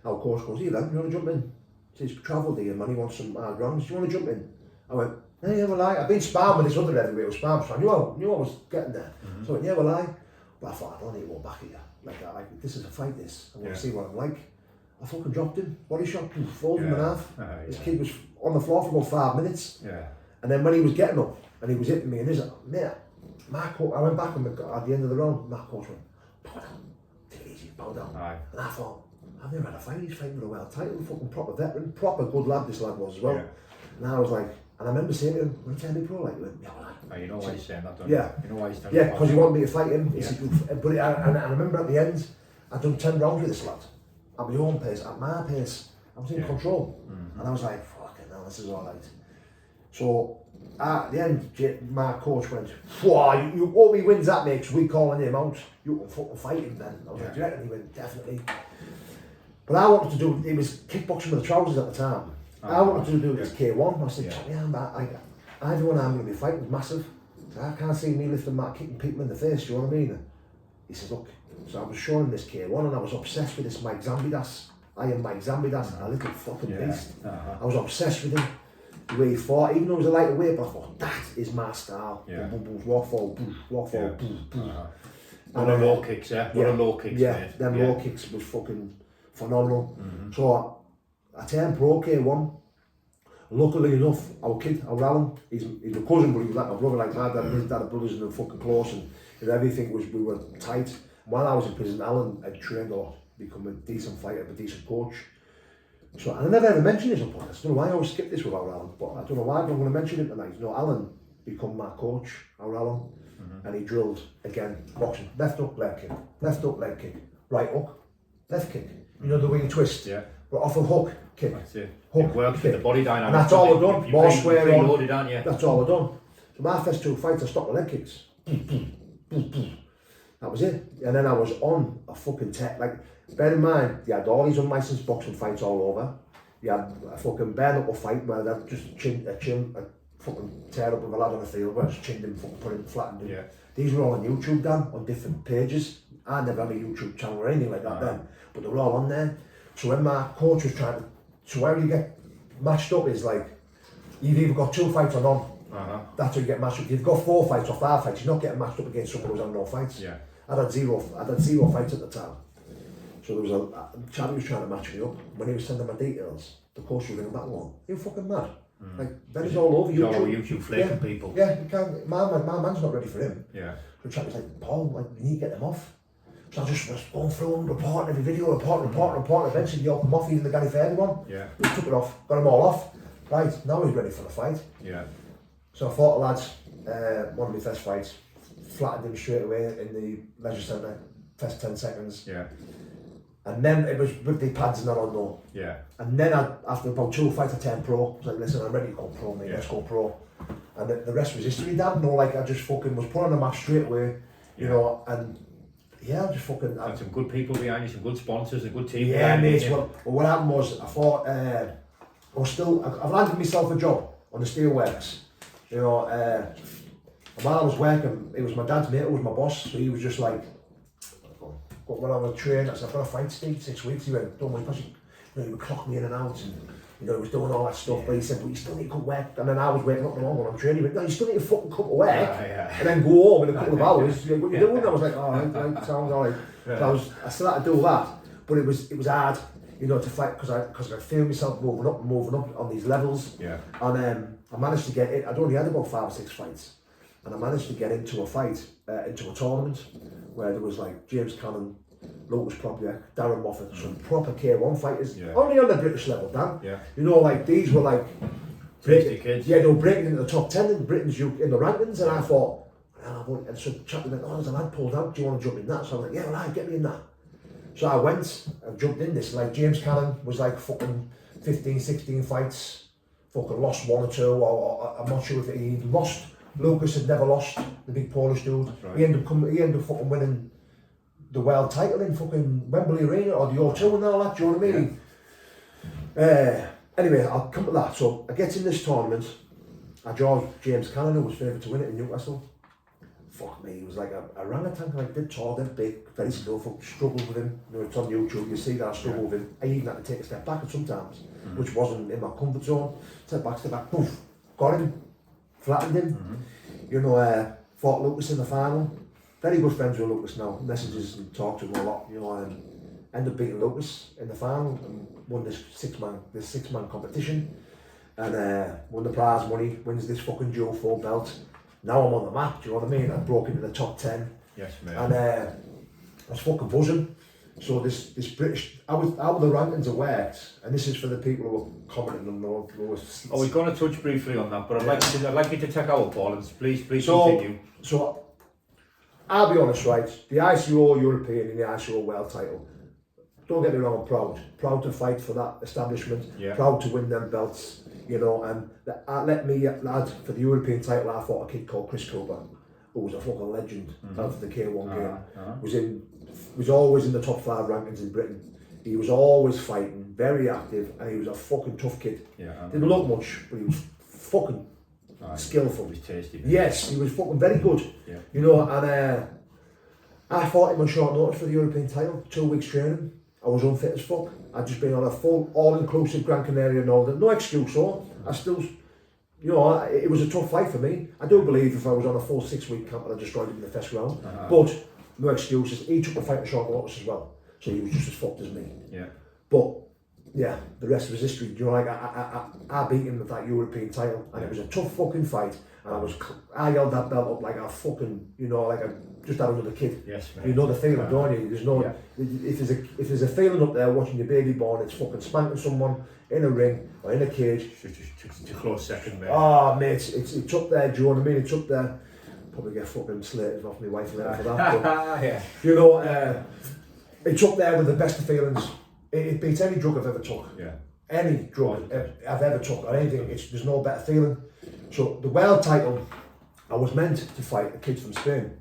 Our coach goes, "Here then, you want to jump in?" He says, "Travelled here, man, he wants some hard rounds, do you want to jump in?" I went, "Yeah, well, I've been sparring with this other heavyweight, was sparring, so I knew I was getting there." So I went, "Yeah, well, but I thought, I don't need to go back here. Like this is a fight, this. I'm going to see what I'm like." I fucking dropped him, body shot, folded him in half. This kid was on the floor for about 5 minutes. And then when he was getting up and he was hitting me, and his mate, I went back and at the end of the round, my coach went, "Bow down, take it easy, bow down." And I thought, I've never had a fight, he's fighting for a world title, fucking proper veteran, proper good lad this lad was as well. And I was like, and I remember saying to him, "Will you tell me pro?" Like, he went, "Yeah, well, you know why he's saying that, don't you?" You know why he's telling you? Yeah, because he wanted me to fight him. He said, and I remember at the end, I'd done 10 rounds with this lad. At my own pace, at my pace. I was in control. And I was like, fucking hell, this is alright. So, at the end, my coach went, "Wow, you hope he wins that, mate, because we calling him out. You can fucking fight him then." I was like, "Do you reckon?" He went, "Definitely." But I wanted to do, it was kickboxing with the trousers at the time. I wanted to do this K1. I said, everyone I'm going to be fighting is massive. So I can't see me lifting mat, kicking people in the face, you know what I mean? He says, "Look," so I was showing him this K1, and I was obsessed with this Mike Zambidas. I am Mike Zambidas, a little fucking beast. I was obsessed with him, the way he fought, even though he was a lighter weight, but I thought, that is my style. Walk forward, walk forward, One of low kicks, One of low kicks, mate. Them low kicks was fucking phenomenal. So I turned pro K1. Luckily enough, our Alan, he's my cousin, but he was like my brother, like my dad and his dad are brothers, and they were fucking close, and everything was, we were tight. While I was in prison, Alan had trained a lot, become a decent fighter, a decent coach. So, and I never ever mentioned this on podcast. I don't know why I always skip this without Alan, but I don't know why, but I'm going to mention it tonight. You know, Alan become my coach, our Alan, and he drilled, again, boxing, left hook, leg kick, right hook, left kick. You know the way you twist? But off a hook, kick. That's it. Hook, it works with the body dynamics. And that's all I've done. More square on. Loaded, aren't you? That's all I've done. So my first 2 fights, I stopped the leg kicks. That was it. And then I was on a fucking tech. Like, bear in mind, you had all these unlicensed boxing fights all over. You had a fucking bare knuckle fight where they'd just a fucking tear up with a lad on the field where I just chinned him, fucking put him flat and These were all on YouTube, Dan, on different pages. I never had a YouTube channel or anything like that then, but they were all on there. So when my coach was trying to, so where you get matched up is like, you've either got 2 fights or none. That's how you get matched up. If you've got 4 fights or 5 fights, you're not getting matched up against someone who's had no fights. I had zero fights at the time. So there was a chap who was trying to match me up. When he was sending my details, the coach was ringing back along. "You're fucking mad." Like, Benny's all over YouTube. All over YouTube flaking people. Yeah, you can't, my man's not ready for him. So the chap was like, "Paul, like, you need to get them off." So I just was going through them, reporting every video, reporting. Eventually they all come off, even the Gary Fairley one. We took it off, got them all off. Right, now he's ready for the fight. So I fought the lads, one of my first fights, flattened him straight away in the leisure centre, first 10 seconds. Yeah. And then it was with the pads and that on though. Yeah. And then after about 2 fights I turned pro. I was like, listen, I'm ready to go pro, mate, let's go pro. And the rest was history, Dad. No, like I just fucking was put on the match straight away, you know, and yeah, I just fucking... Had some good people behind you, some good sponsors, a good team. Yeah, mate. Well, what happened was, I thought, I've landed myself a job on the steelworks. You know, and while I was working, it was my dad's mate who was my boss, so he was just like, when I was training, I said, I've got a fight, Steve, 6 weeks. He went, don't worry, because you know, he would clock me in and out, and you know, he was doing all that stuff, but he said, but you still need to come to work. And then I was waking up in the morning when I'm training, he went, no, you still need to fucking come to work, and then go home in a couple of hours. Like, what are you doing? I was like, oh, right, sounds alright. So I still had to do that, but it was hard, you know, to fight, because I feel myself moving up on these levels. Yeah. And I managed to get it. I'd only had about 5 or 6 fights, and I managed to get into a fight, into a tournament where there was like James Cannon, Lucas Propiak, Darren Moffat, some proper K1 fighters, only on the British level, Dan. Yeah. You know, like these were like kids. Yeah, they were breaking into the top 10 in Britain's in the rankings, and I thought, and so Chappie went, oh, there's a lad pulled out, do you want to jump in that? So I was like, yeah, right, get me in that. So I went and jumped in this. Like James Cannon was like fucking 15, 16 fights, fucking lost 1 or 2, or I'm not sure if he lost. Lucas had never lost, the big Polish dude. Right. He ended up fucking winning the world title in fucking Wembley Arena or the O2 and all that, do you know what I mean? Yeah. Anyway, I'll come to that. So I get in this tournament, I draw James Cannon, who was favourite to win it in Newcastle. Fuck me, he was like a orangutan, like dead tall, dead big, very skillful, struggled with him. You know, it's on YouTube, you see that I struggle with him. I even had to take a step back sometimes, which wasn't in my comfort zone. Step back, poof, got him, flattened him. You know, fought Lucas in the final. Very good friends with Lucas now, messages and talk to him a lot, you know, and ended up beating Lucas in the final and won this six-man competition, and won the prize money, wins this fucking dual full belt. Now I'm on the map, do you know what I mean? I broke into the top 10. Yes, mate. And I was fucking buzzing. So this British, how the rankings have worked, and this is for the people who are commenting on those. We're going to touch briefly on that, but I'd like you to take our Paul, and please continue. So I'll be honest, right? The ICO European and the ICO World title. Don't get me wrong, I'm proud to fight for that establishment, proud to win them belts, you know, and let me add, for the European title I fought a kid called Chris Cooper, who was a fucking legend of the K1 game, was always in the top 5 rankings in Britain. He was always fighting, very active, and he was a fucking tough kid. Didn't look much, but he was fucking skillful. He was tasty. Yes, he was fucking very good, you know, and I fought him on short notice for the European title, 2 weeks training. I was unfit as fuck. I'd just been on a full, all-inclusive Gran Canaria and all that. No excuse, so I still, you know, it was a tough fight for me. I do believe if I was on a full 6-week camp, I'd have destroyed him in the first round. But no excuses. He took the fight on short notice as well, so he was just as fucked as me. But yeah, the rest was history. You know, like I beat him with that European title, and it was a tough fucking fight. And I held that belt up like a fucking, you know, like I just had another kid. Yes, mate. You know the feeling, don't you? There's no, if there's a feeling up there watching your baby born, it's fucking spanking someone in a ring or in a cage. It's a close second, mate. Oh, mate, it's up there, do you know what I mean? It's up there. Probably get fucking slated off my wife later for that. But, you know, it's up there with the best of feelings. It beats any drug I've ever took. Any drug I've ever took or anything. There's no better feeling. So the world title, I was meant to fight a kid from Spain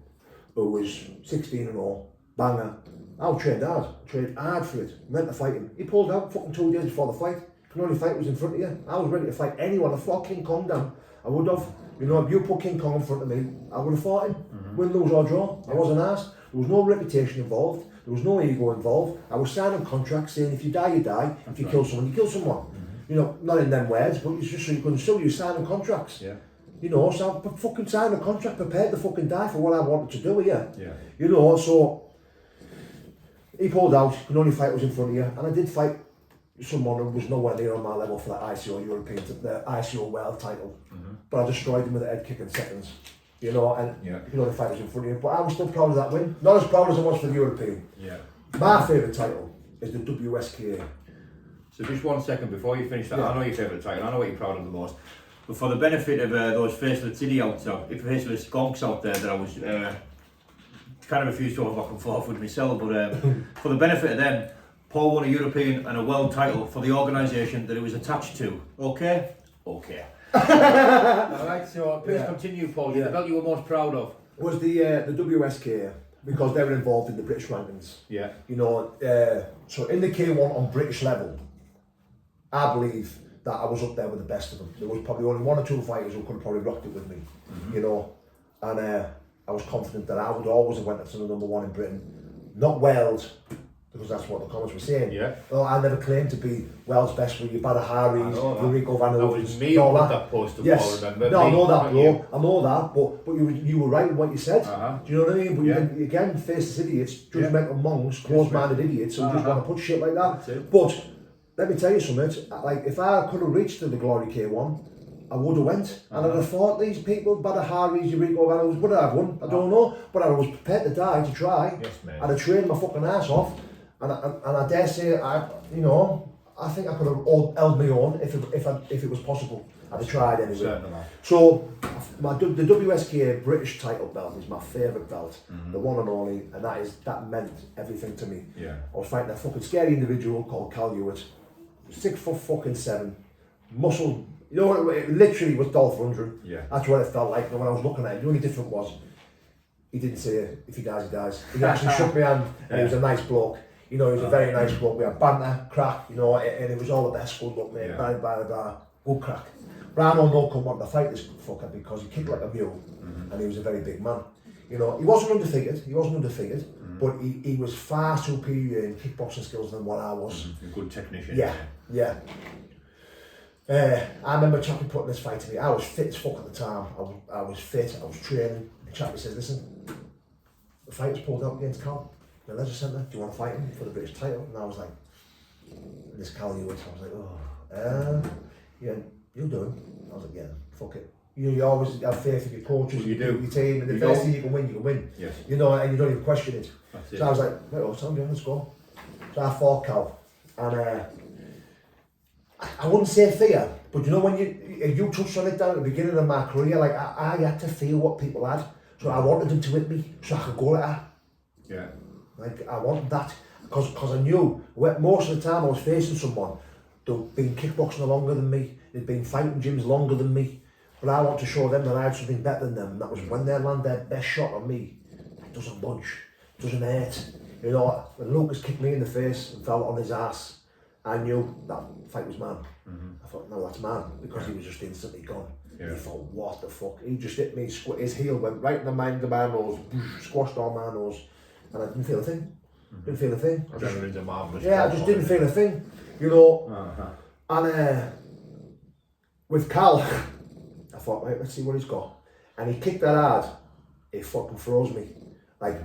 who was 16 and all, banger. I trained hard for it, meant to fight him. He pulled out fucking 2 days before the fight. Can only fight was in front of you. I was ready to fight anyone. I fought King Kong down. I would have. You know, if you put King Kong in front of me, I would have fought him. Win, lose or draw. I wasn't asked. There was no reputation involved. There was no ego involved. I was signing contracts saying if you die, you die. If you kill someone, you kill someone. You know, not in them words, but it's just so you couldn't sue you, signing contracts. You know, so I fucking signed a contract, prepared to fucking die for what I wanted to do here. You know, so he pulled out, could only fight was in front of you, and I did fight someone who was nowhere near on my level for that ICO European, the ICO World title. But I destroyed him with a head kick in seconds. You know, and you know the fight was in front of you, but I was still proud of that win. Not as proud as I was for the European. My favourite title is the WSKA. So just 1 second before you finish that, I know your favourite title, I know what you're proud of the most. But for the benefit of those faceless idiots, faceless gonks out there that I was kind of refused to have back and forth with myself, but for the benefit of them, Paul won a European and a world title for the organisation that it was attached to. Okay? Okay. Alright, so please continue, Paul. The belt you were most proud of? Was the WSK, because they were involved in the British rankings. Yeah. You know, so in the K1 on British level, I believe that I was up there with the best of them. There was probably only 1 or 2 fighters who could have probably rocked it with me, you know, and I was confident that I would always have went to the #1 in Britain, not Wales, because that's what the comments were saying. Yeah. Well, I never claimed to be Wales best with your Badr Harries, Rico Van That was me who put that post up. Yes. No, I know that, bro. I know that, but you were right in what you said. Do you know what I mean? But you, again, faceless idiots, judgmental monks, close-minded idiots who just want to put shit like that. But let me tell you something. Like, if I could have reached to the Glory K1, I would have went, and I'd have fought these people, Badr Harries, Rico Van Harries. Would I have won? I don't know, but I was prepared to die to try. Yes, man. I'd have trained my fucking ass off. And I dare say, I think I could have held my own if it was possible. I'd have tried anyway. Certainly. So, the WSK British title belt is my favourite belt, the one and only, and that meant everything to me. Yeah. I was fighting a fucking scary individual called Cal Hewitt, 6'7", muscle. You know, it literally was Dolph Lundgren. Yeah. That's what it felt like when I was looking at him. The only difference was, he didn't say, if he dies, he dies. He actually shook my hand, and he was a nice bloke. You know, he was a very nice bloke. We had banter, crack, you know, and it was all the best. Good luck, mate. Blah, blah, blah. Good crack. But I know no come wanted to fight this fucker because he kicked like a mule, and he was a very big man. You know, he wasn't undefeated, but he was far superior in kickboxing skills than what I was. A good technician. Yeah. I remember Chappie putting this fight to me. I was fit as fuck at the time. I was fit, I was training. And Chappie says, listen, the fight was pulled out against Cal. The leisure centre, do you want to fight him for the British title? And I was like, this Cal Hewitt, I was like, yeah, you'll do it. I was like, yeah, fuck it. You always have faith in your coaches, well, you do. Your team, and the best thing you can win. Yes. You know, and you don't even question it. That's it. So I was like, right, well, son, let's go. So I fought Cal, and I wouldn't say fear, but you know when you touched on it down at the beginning of my career, like I had to feel what people had, so I wanted them to hit me, so I could go at her. Yeah. Like, I wanted that, because I knew most of the time I was facing someone that'd been kickboxing longer than me, they'd been fighting gyms longer than me, but I want to show them that I had something better than them, and that was when they land their best shot on me, it doesn't budge, it doesn't hurt. You know, when Lucas kicked me in the face and fell on his ass, I knew that fight was mine. I thought, no, that's mine, because he was just instantly gone. He thought, what the fuck? He just hit me, his heel went right in the mind of my nose, squashed on my nose. And I didn't feel a thing. I just didn't feel a thing, you know. And with Cal, I thought, right, let's see what he's got. And he kicked that hard. He fucking froze me. Like,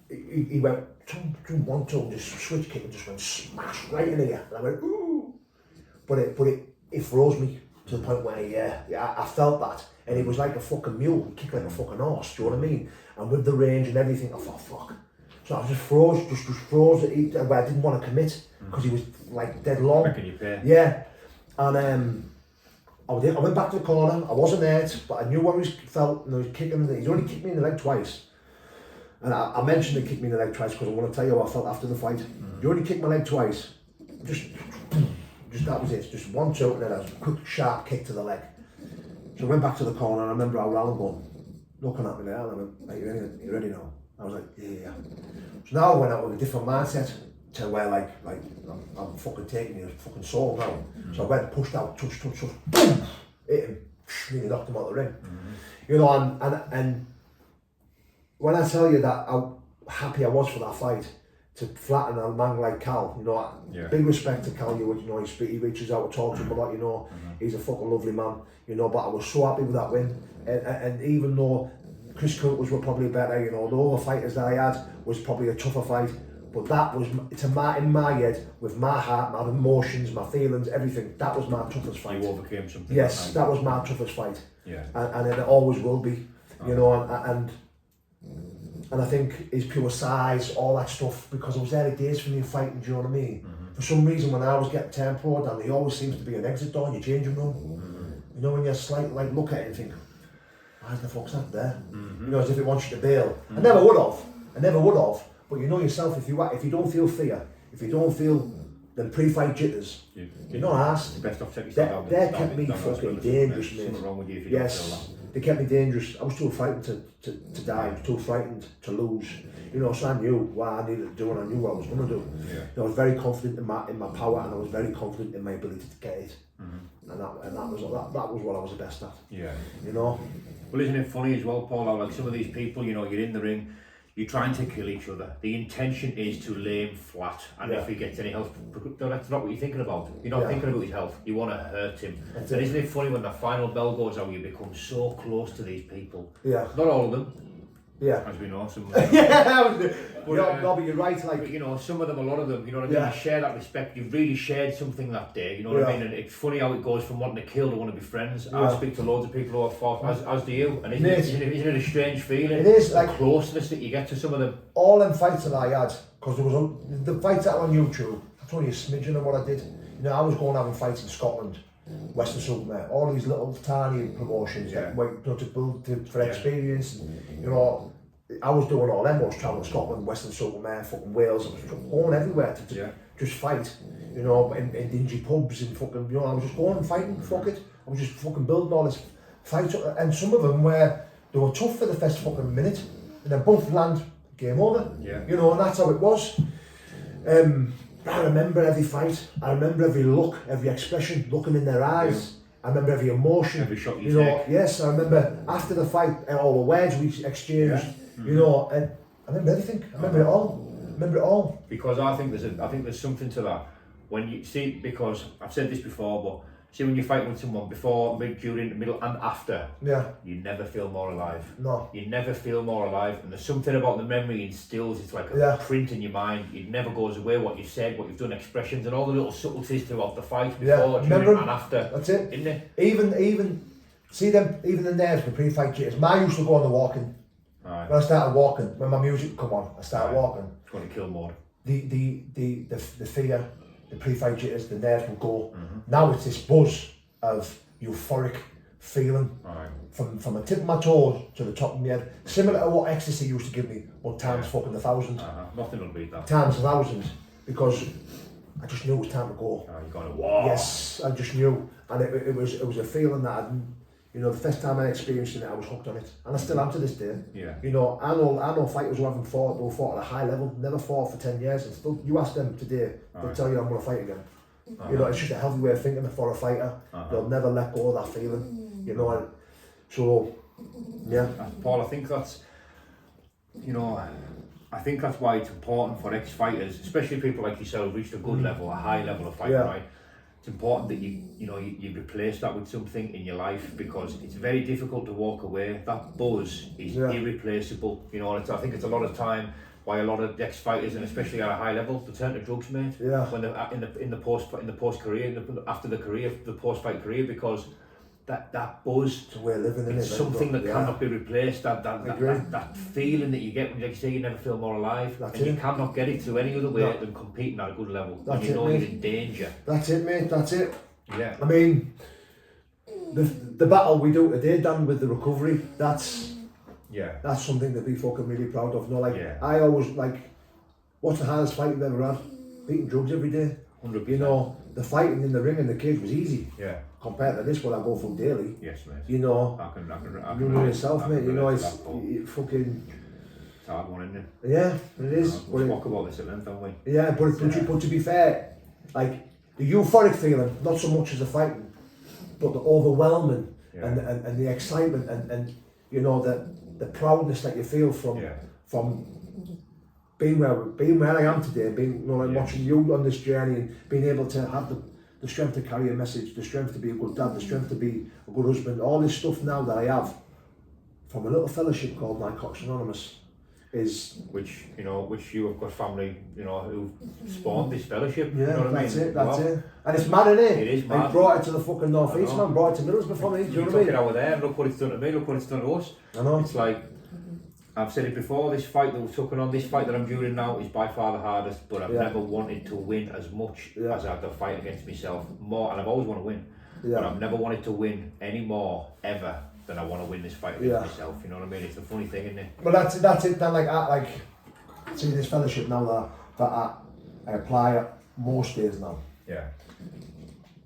he went 1-2, just switch kick and just went smash right in here. And I went, ooh. But it froze me to the point where, I felt that. And it was like a fucking mule. He kicked like a fucking horse, do you know what I mean? And with the range and everything, I thought, fuck. So I just froze. I didn't want to commit because he was like dead long. Yeah, and I went back to the corner. I wasn't hurt, but I knew what he felt. And he was kicking. He's only kicked me in the leg twice, and I mentioned he kicked me in the leg twice because I want to tell you how I felt after the fight. He only kicked my leg twice. Just that was it. Just 1-2, and then a quick sharp kick to the leg. So I went back to the corner, and I remember how Alan going, looking at me there, and I went, "Are you ready now?" I was like, yeah. So now I went out with a different mindset to where like I'm fucking taking your fucking soul now. So I went, pushed out, touch, boom, hit him, nearly knocked him out of the ring. You know, and when I tell you that how happy I was for that fight, to flatten a man like Cal, you know, big respect to Cal, you know, he reaches out to talk to him a lot, you know, he's a fucking lovely man, you know, but I was so happy with that win, and even though Chris Coulters were probably better, you know, the other fighters that I had was probably a tougher fight, but that was, in my head, with my heart, my emotions, my feelings, everything, that was my toughest fight. You overcame something. Yes, that was my toughest fight. Yeah. And it always will be, you know, and I think his pure size, all that stuff, because I was early days for me fighting, do you know what I mean? For some reason, when I was getting turned pro down, there always seems to be an exit door in your changing room. You know, when you're slightly like look at it and think, why the fuck's that there? You know, as if it wants you to bail. I never would have. But you know yourself, if you don't feel fear, if you don't feel the pre-fight jitters, you're not asked. Best off check yourself out. They kept me fucking dangerous, mate. Something wrong with you if you don't feel that. They kept me dangerous. I was too frightened to die. I was too frightened to lose. You know, so I knew what I needed to do and I knew what I was going to do. Yeah. You know, I was very confident in my power and I was very confident in my ability to get it. And that was what I was the best at. Yeah. You know. Well, isn't it funny as well, Paul, how like some of these people, you know, you're in the ring, you're trying to kill each other. The intention is to lay him flat, and if he gets any health, no, that's not what you're thinking about. You're not thinking about his health. You want to hurt him. And isn't it funny when the final bell goes out, you become so close to these people? Yeah. Not all of them. Yeah. As we know, some. But you're right. Like, but, you know, some of them, a lot of them. You know what I mean? You share that respect. You've really shared something that day. You know what I mean? And it's funny how it goes from wanting to kill to wanting to be friends. I speak to loads of people who have fought, as do you. And isn't it a strange feeling? It is, like the closeness that you get to some of them. All them fights that I had, because there was the fights that were on YouTube. That's only a smidgen of what I did. You know, I was going having fights in Scotland, Western Supermare, all these little tiny promotions that were, you know, to build for experience. And, you know, I was doing all them. I was travelling to Scotland, Western Supermare, fucking Wales. I was going everywhere to just fight. You know, in dingy pubs and fucking. You know, I was just going and fighting. Fuck it. I was just fucking building all this fights, and some of them they were tough for the first fucking minute, and then both land, game over. Yeah. You know, and that's how it was. I remember every fight. I remember every look, every expression, looking in their eyes. I remember every emotion. Every shot you take. Yes, I remember after the fight, all the words we exchanged. You know, and I remember everything. I remember it all. Because I think there's something to that. When you see, because I've said this before, but see when you fight with someone before, mid, during, middle, and after, you never feel more alive. No. You never feel more alive, and there's something about the memory instills. It's like a print in your mind. It never goes away. What you said, what you've done, expressions, and all the little subtleties throughout the fight before, during, and after. That's it. Isn't it? Even see them, even the nerves, the pre-fight jitters. I used to go on the walking. Right. When I started walking, when my music would come on, I started walking. It's going to kill more. The fear, the pre-fight jitters, the nerves will go. Now it's this buzz of euphoric feeling from the tip of my toes to the top of my head. Similar to what ecstasy used to give me, but times fucking 1,000. Nothing will beat that. Times 1,000, because I just knew it was time to go. You're going to walk. Yes, I just knew, and it was a feeling that I'd. You know, the first time I experienced it, I was hooked on it, and I still am to this day. Yeah. You know, I know fighters who haven't fought, who fought at a high level, never fought for 10 years, and still, you ask them today, they'll tell you I'm going to fight again. You know, it's just a healthy way of thinking for a fighter. They'll never let go of that feeling. You know, and so yeah. Paul, I think that's, you know, I think that's why it's important for ex-fighters, especially people like yourself, who reached a good level, a high level of fighting, right? It's important that you replace that with something in your life, because it's very difficult to walk away. That buzz is irreplaceable. You know, and I think it's a lot of time why a lot of ex-fighters, and especially at a high level, they turn to drugs, mate. Yeah. When they're in the post career, after the career, the post fight career, because that buzz, it's a way of living, it's something that cannot be replaced. That feeling that you get when, like you say, you never feel more alive. You cannot get it through any other way than competing at a good level. When you know you're in danger. That's it, mate. That's it. Yeah. I mean, the battle we do today, Dan, with the recovery, that's something to be fucking really proud of. You know, like I always what's the hardest fight you've ever had? Beating drugs every day. 100%. You know, the fighting in the ring and the cage was easy. Yeah. Compared to this, what I go through daily. Yes, mate. You know, I can you know yourself, mate. You know, it's fucking. It's a hard one, isn't it? Yeah, it is. We'll talk about this at length, don't we? Yeah, but to be fair, like the euphoric feeling, not so much as the fighting, but the overwhelming and the excitement and you know the proudness that you feel from being where I am today, watching you on this journey and being able to have the strength to carry a message, the strength to be a good dad, the strength to be a good husband, all this stuff now that I have from a little fellowship called Narcotics Anonymous is which you have got family, who spawned this fellowship. Yeah, you know what that's I mean? That's it. And it's mad, isn't it? It is mad. They brought it to the fucking North East, man, brought it to Middlesbrough for me, do you know what I mean? Took it over there, look what it's done to me, look what it's done to us. I know. It's like, I've said it before, this fight that we've taken on, this fight that I'm doing now is by far the hardest, but I've never wanted to win as much as I have to fight against myself. More, and I've always want to win. Yeah. But I've never wanted to win any more ever than I want to win this fight against myself. You know what I mean? It's a funny thing, isn't it? Well, that's it. Then, like, see this fellowship now that I apply it most days now. Yeah.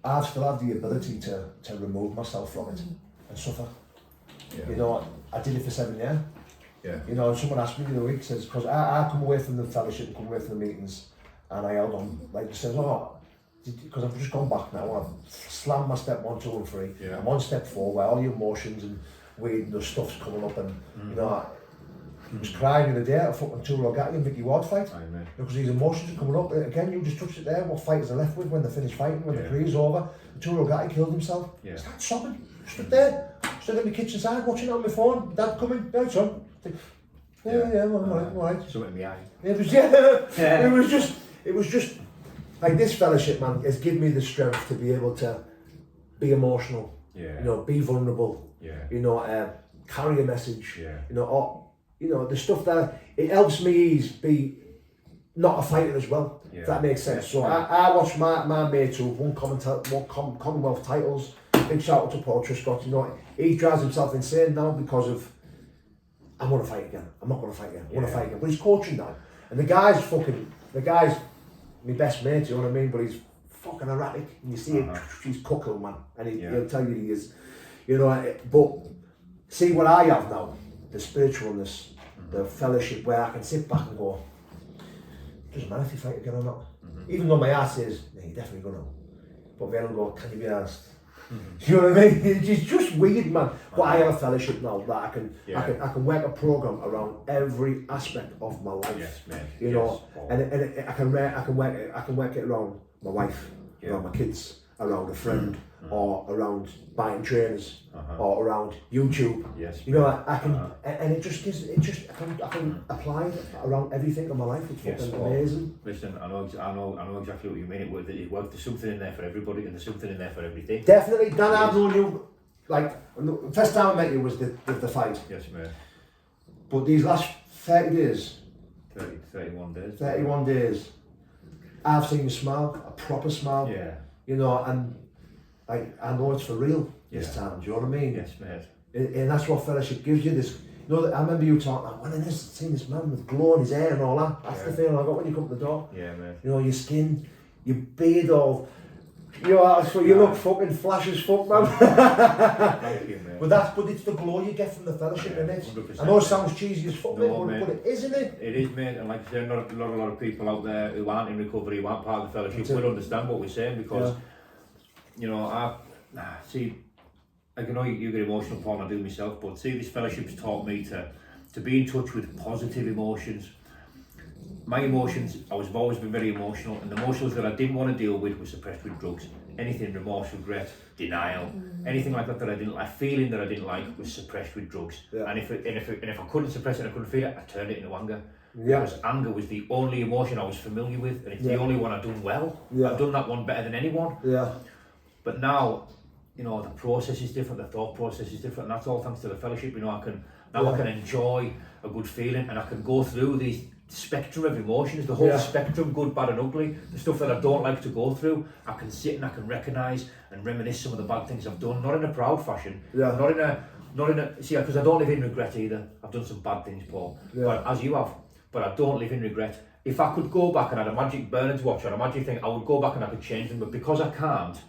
I still have the ability to remove myself from it and suffer. Yeah. You know, I did it for 7 years. Yeah. You know, someone asked me the other week, says, because I come away from the fellowship and come away from the meetings, and I held on, like, says, oh, because I've just gone back now, I've slammed my step 1, 2 and 3. Yeah. I'm on step 4 where all the emotions and weight and the stuff's coming up, and you know, I was crying the other day at a fucking Turo Gatti and Vicky Ward fight. Amen. Because these emotions are coming up. Again, you just touched it there. What fighters are left with when they finish fighting, when the career's over? Turo Gatti killed himself. Yeah. Started sobbing. Stood there. Stood in my kitchen side watching it on my phone. Dad coming. No, son. Yeah, all right. Something in the eye. It was it was just like this fellowship, man, has given me the strength to be able to be emotional. Yeah. You know, be vulnerable. Yeah. You know, carry a message. Yeah. You know, the stuff that it helps me be not a fighter as well. Yeah. If that makes sense. Yeah. So I watch my mates who've won Commonwealth titles. Big shout out to Paul Truscott. You know, he drives himself insane now because of I want to fight again. I'm not going to fight again. I want to fight again. But he's coaching now, and the guy's my best mate. You know what I mean? But he's fucking erratic. And you see it. He's cooking, man, and he'll tell you he is. You know, but see what I have now. The spiritualness, the fellowship where I can sit back and go, doesn't matter if you fight again or not. Even though my heart says, yeah, you're definitely going to. But then I'll go, can you be honest? You know what I mean? It's just weird, man. But I have a fellowship now that I can work a program around every aspect of my life. Yes, man. You know, and I can work it around my wife, around my kids, around a friend, or around buying trainers, or around YouTube. Yes. You know, I can, and it just I can apply it around everything in my life. It's fucking amazing. Listen, I know exactly what you mean. It works. There's something in there for everybody, and there's something in there for everything. Definitely, Dan. I've known you. Like, the first time I met you was the fight. Yes, mate. But these last 30 days, 31 days. 31 days, I've seen you smile, a proper smile. Yeah. You know, and I know it's for real this time. Do you know what I mean? Yes, mate. And that's what fellowship gives you. This, you know, I remember you talking. When I seen this man with glow in his hair and all that. That's the feeling I got when you come to the door. Yeah, man. You know, your skin, your beard, all. You know, so you look fucking flash as fuck, man. Thank you, man. But it's the glow you get from the fellowship, Yeah, innit? 100%. I know it sounds cheesy as fuck, No, but it is, isn't it? It is, mate, and like I said, a lot of people out there who aren't in recovery, who aren't part of the fellowship, will understand what we're saying because, you know, I know you get emotional, Paul, and I do myself, but see, this fellowship's taught me to be in touch with positive emotions. My emotions, I've always been very emotional, and the emotions that I didn't want to deal with were suppressed with drugs. Anything, remorse, regret, denial, anything like that I didn't like, feeling that I didn't like was suppressed with drugs. Yeah. And if I couldn't suppress it, I couldn't feel it, I turned it into anger. Yeah. Because anger was the only emotion I was familiar with, and it's the only one I've done well. Yeah. I've done that one better than anyone. Yeah. But now, you know, the process is different, the thought process is different, and that's all thanks to the fellowship. You know, I can enjoy a good feeling, and I can go through these spectrum of emotions, the whole spectrum, good, bad and ugly, the stuff that I don't like to go through. I can sit and I can recognise and reminisce some of the bad things I've done, not in a proud fashion, not in a see, because I don't live in regret either. I've done some bad things, Paul, but as you have, but I don't live in regret. If I could go back and had a magic Bernard's watch or a magic thing, I would go back and I could change them, but because I can't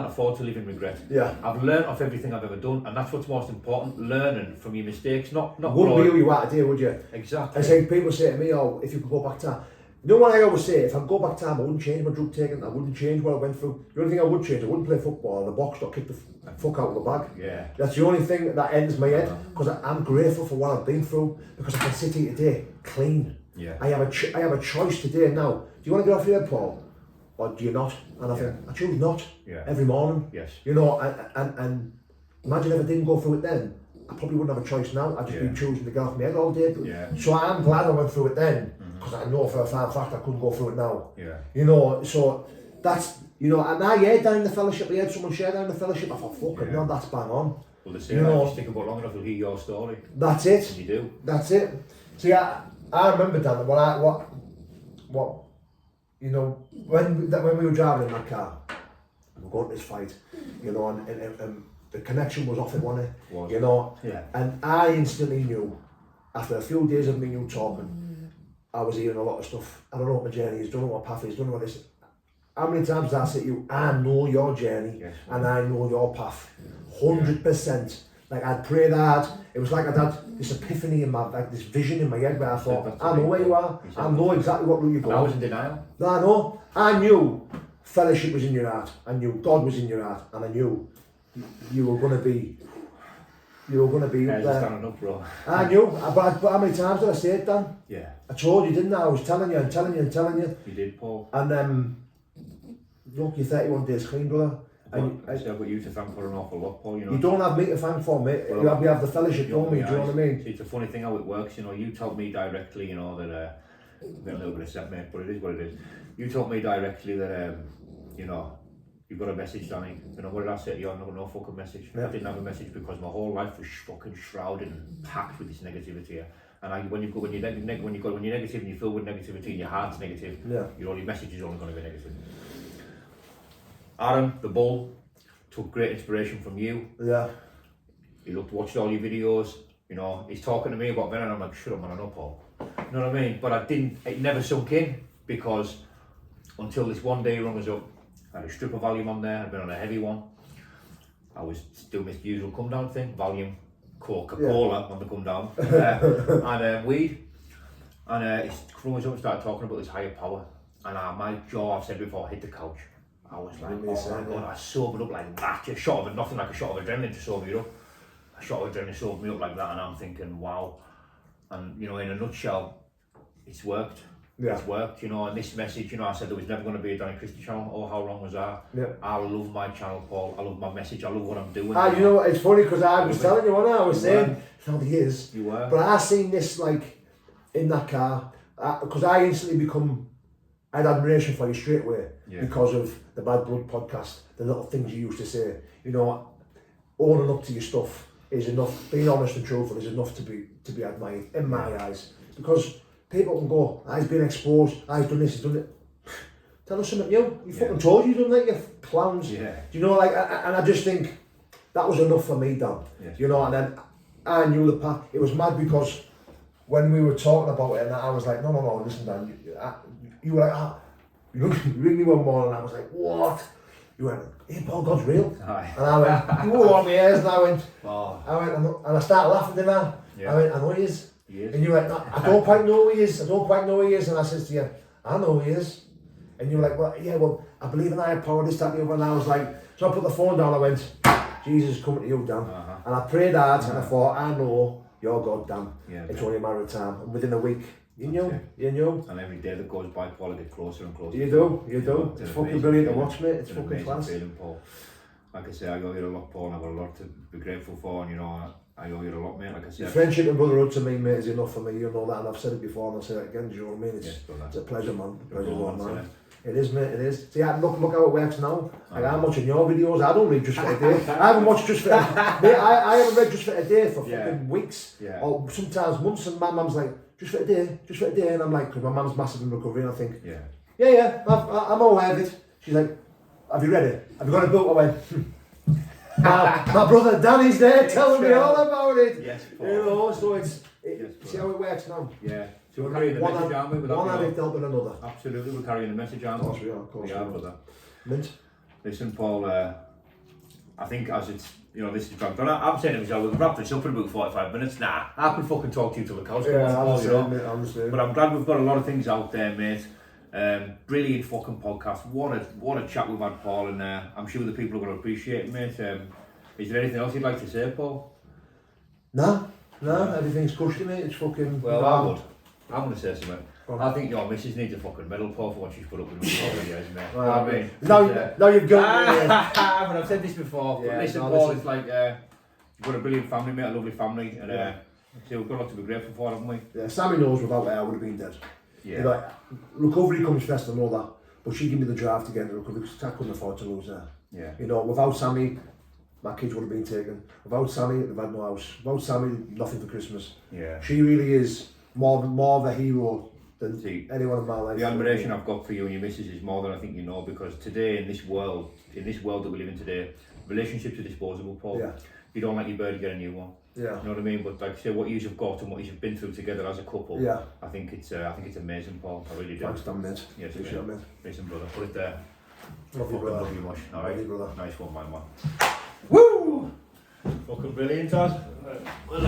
afford to live in regret. I've learned off everything I've ever done, and that's what's most important, learning from your mistakes, not Wouldn't be who you are today, would you? Exactly. I say, people say to me, oh, if you could go back time. You know what I always say, if I could go back time, I wouldn't change my drug taking, I wouldn't change what I went through. The only thing I would change, I wouldn't play football or the box or kick the fuck out of the bag. Yeah. That's the only thing that ends my head, because I'm grateful for what I've been through, because I can sit here today clean. Yeah. I have a choice today now. Do you want to get off your head, Paul? Or do you not? And I think, I choose not. Every morning. Yes. You know, and imagine if I didn't go through it then, I probably wouldn't have a choice now. I'd just be choosing to get off my head all day. So I'm glad I went through it then, because I know for a fact I couldn't go through it now. Yeah. You know, so that's, you know, and I heard down in the fellowship, I heard someone share down in the fellowship, I thought, fuck it, no, that's bang on. Well, they say, if you stick about long enough, they'll hear your story. That's it. And you do. That's it. See, I remember, Dan, what you know, when we were driving in that car, we're going to this fight, you know, and the connection was off it, wasn't it? Was. You know, Yeah. and I instantly knew, after a few days of me and you talking, I was hearing a lot of stuff. I don't know what my journey is, don't know what path is, don't know what this. How many times did I say to you, I know your journey, Yes. and I know your path, 100%. Like I'd prayed hard. It was like I'd had this epiphany in my, like this vision in my head where I thought, I know where you are. I know exactly what route you're going. I was in denial. No, I know. I knew fellowship was in your heart. I knew God was in your heart, and I knew you were going to be. You were going to be up there. Standing up, bro. I knew. But how many times did I say it, Dan? Yeah. I told you, didn't I? I was telling you and telling you and telling you. You did, Paul. And look, you're 31 days clean, brother. And I've got you to thank for an awful lot, Paul. You know. you don't have me to thank for, mate. Well, we have the fellowship, don't we? Do you know what I mean? It's a funny thing how it works, you know. You told me directly, you know, that a little bit of set, mate, but it is what it is. You told me directly that you know, you've got a message, Danny. You know, what did I say to you? No fucking message. Yeah. I didn't have a message because my whole life was fucking shrouded and packed with this negativity. And when you're negative and you feel with negativity and your heart's negative, Yeah. your message is only going to be negative. Aaron, the bull, took great inspiration from you. Yeah. He watched all your videos, you know, he's talking to me about Venom and I'm like, shut up man, I know Paul. You know what I mean? But it never sunk in because until this one day he rung us up, I had a strip of volume on there, I'd been on a heavy one. I was doing this usual come down thing, volume, Coca-Cola on the come down, and weed. And he rung us up and started talking about this higher power. And my jaw, I've said before, hit the couch. I was like, oh my God, I sobered up like that. Nothing like a shot of adrenaline to sober you up. A shot of adrenaline sobered me up like that, and I'm thinking, wow. And you know, in a nutshell, it's worked. Yeah. It's worked, you know. And this message, you know, I said there was never going to be a Danny Christie channel. Oh, how wrong was that? Yeah. I love my channel, Paul. I love my message. I love what I'm doing. You know what? It's funny because I was telling you, wasn't I? I was saying, no, he is. You were. But I seen this like in that car because I instantly I had admiration for you straight away because of the Bad Blood podcast, the little things you used to say. You know, owning up to your stuff is enough. Being honest and truthful is enough to be admired in my eyes, because people can go, I've been exposed, I've done this, he's done it. Tell us something new. You fucking told you done that, you clowns. Yeah. Do you know, like, and I just think that was enough for me, Dan. Yes. You know, and then I knew the path. It was mad because when we were talking about it, and I was like, no, listen, Dan, you were like, you ring me one morning, and I was like, what? You went, hey, Paul, God's real. Aye. And I went, you were on my ears, and I went, Oh. and I started laughing, didn't I? Yeah. I went, I know he is. He is. And you went, no, I don't quite know who he is. I don't quite know who he is. And I says to you, I know who he is. And you were like, well, I believe in higher power, this, that, and the other. And I was like, so I put the phone down, I went, Jesus is coming to you, Dan. Uh-huh. And I prayed hard, and I thought, I know you're God, Dan. Yeah, it's yeah. only a matter of time. And within a week, you knew. And every day that goes by, Paul, I get closer and closer. You do. It's fucking brilliant to watch, mate. It's fucking amazing class. feeling, Paul. Like I say, I owe you a lot, Paul, and I've got a lot to be grateful for, and you know, I owe you a lot, mate. Like I said, Friendship and brotherhood to me, mate, is enough for me. You know that, and I've said it before, and I'll say it again. Do you know what I mean? It's a pleasure, man. Pleasure, man. It is, mate. It is. See, look how it works now. Like I'm watching your videos. I don't read just for a day. I haven't watched just for. Mate, I haven't read just for a day for fucking weeks, or sometimes months. And my mum's like, just for a day, and I'm like, because my mum's massive in recovery, and I think, I'm aware of it. She's like, have you read it? Have you got a book? I went. My brother Danny's there telling me all about it. Yes, Paul. You know, so see how it works now. Yeah. So we're carrying the message, aren't we? One addict helping another. Absolutely, we're carrying the message, aren't we? Of course we are. Brother. Mint. Listen, Paul, I think as it's, you know, this is dragged on. I'm saying to myself, we've wrapped this up in about 45 minutes. Nah, I could fucking talk to you till the cows come off, you know. Mate, but I'm glad we've got a lot of things out there, mate. Brilliant fucking podcast. What a chat we've had, Paul, and I'm sure the people are going to appreciate it, mate. Is there anything else you'd like to say, Paul? No, everything's cushy, mate. It's fucking. Well, I'm going to say something. I think your missus needs a fucking medal, Paul, for what she's put up with me over the years, mate. Well, I mean, now you've got me. But I've said this before. Yeah, but listen, Paul, it's like you've got a brilliant family, mate, a lovely family, and so we've got a lot to be grateful for, haven't we? Yeah, Sammy knows without her I would have been dead. Yeah. You know, recovery comes first, I know that, but she gave me the drive to get into recovery because I couldn't afford to lose her. Yeah. You know, without Sammy, my kids would have been taken. Without Sammy, they've had no house. Without Sammy, nothing for Christmas. Yeah. She really is more of a hero than anyone in my life. The admiration I've got for you and your missus is more than I think you know, because today in this world that we live in today, relationships are disposable, Paul. Yeah. You don't let your bird get a new one. Yeah. You know what I mean? But like I say, what you've got and what you've been through together as a couple, Yeah. I think it's amazing, Paul. I really do. Thanks, Dan, mate. Yes, Appreciate it, mate. Listen, brother, put it there. Love you, brother. Love you much. All Love right. you, brother. Nice one, my man. Woo! Fucking brilliant, Todd. Well,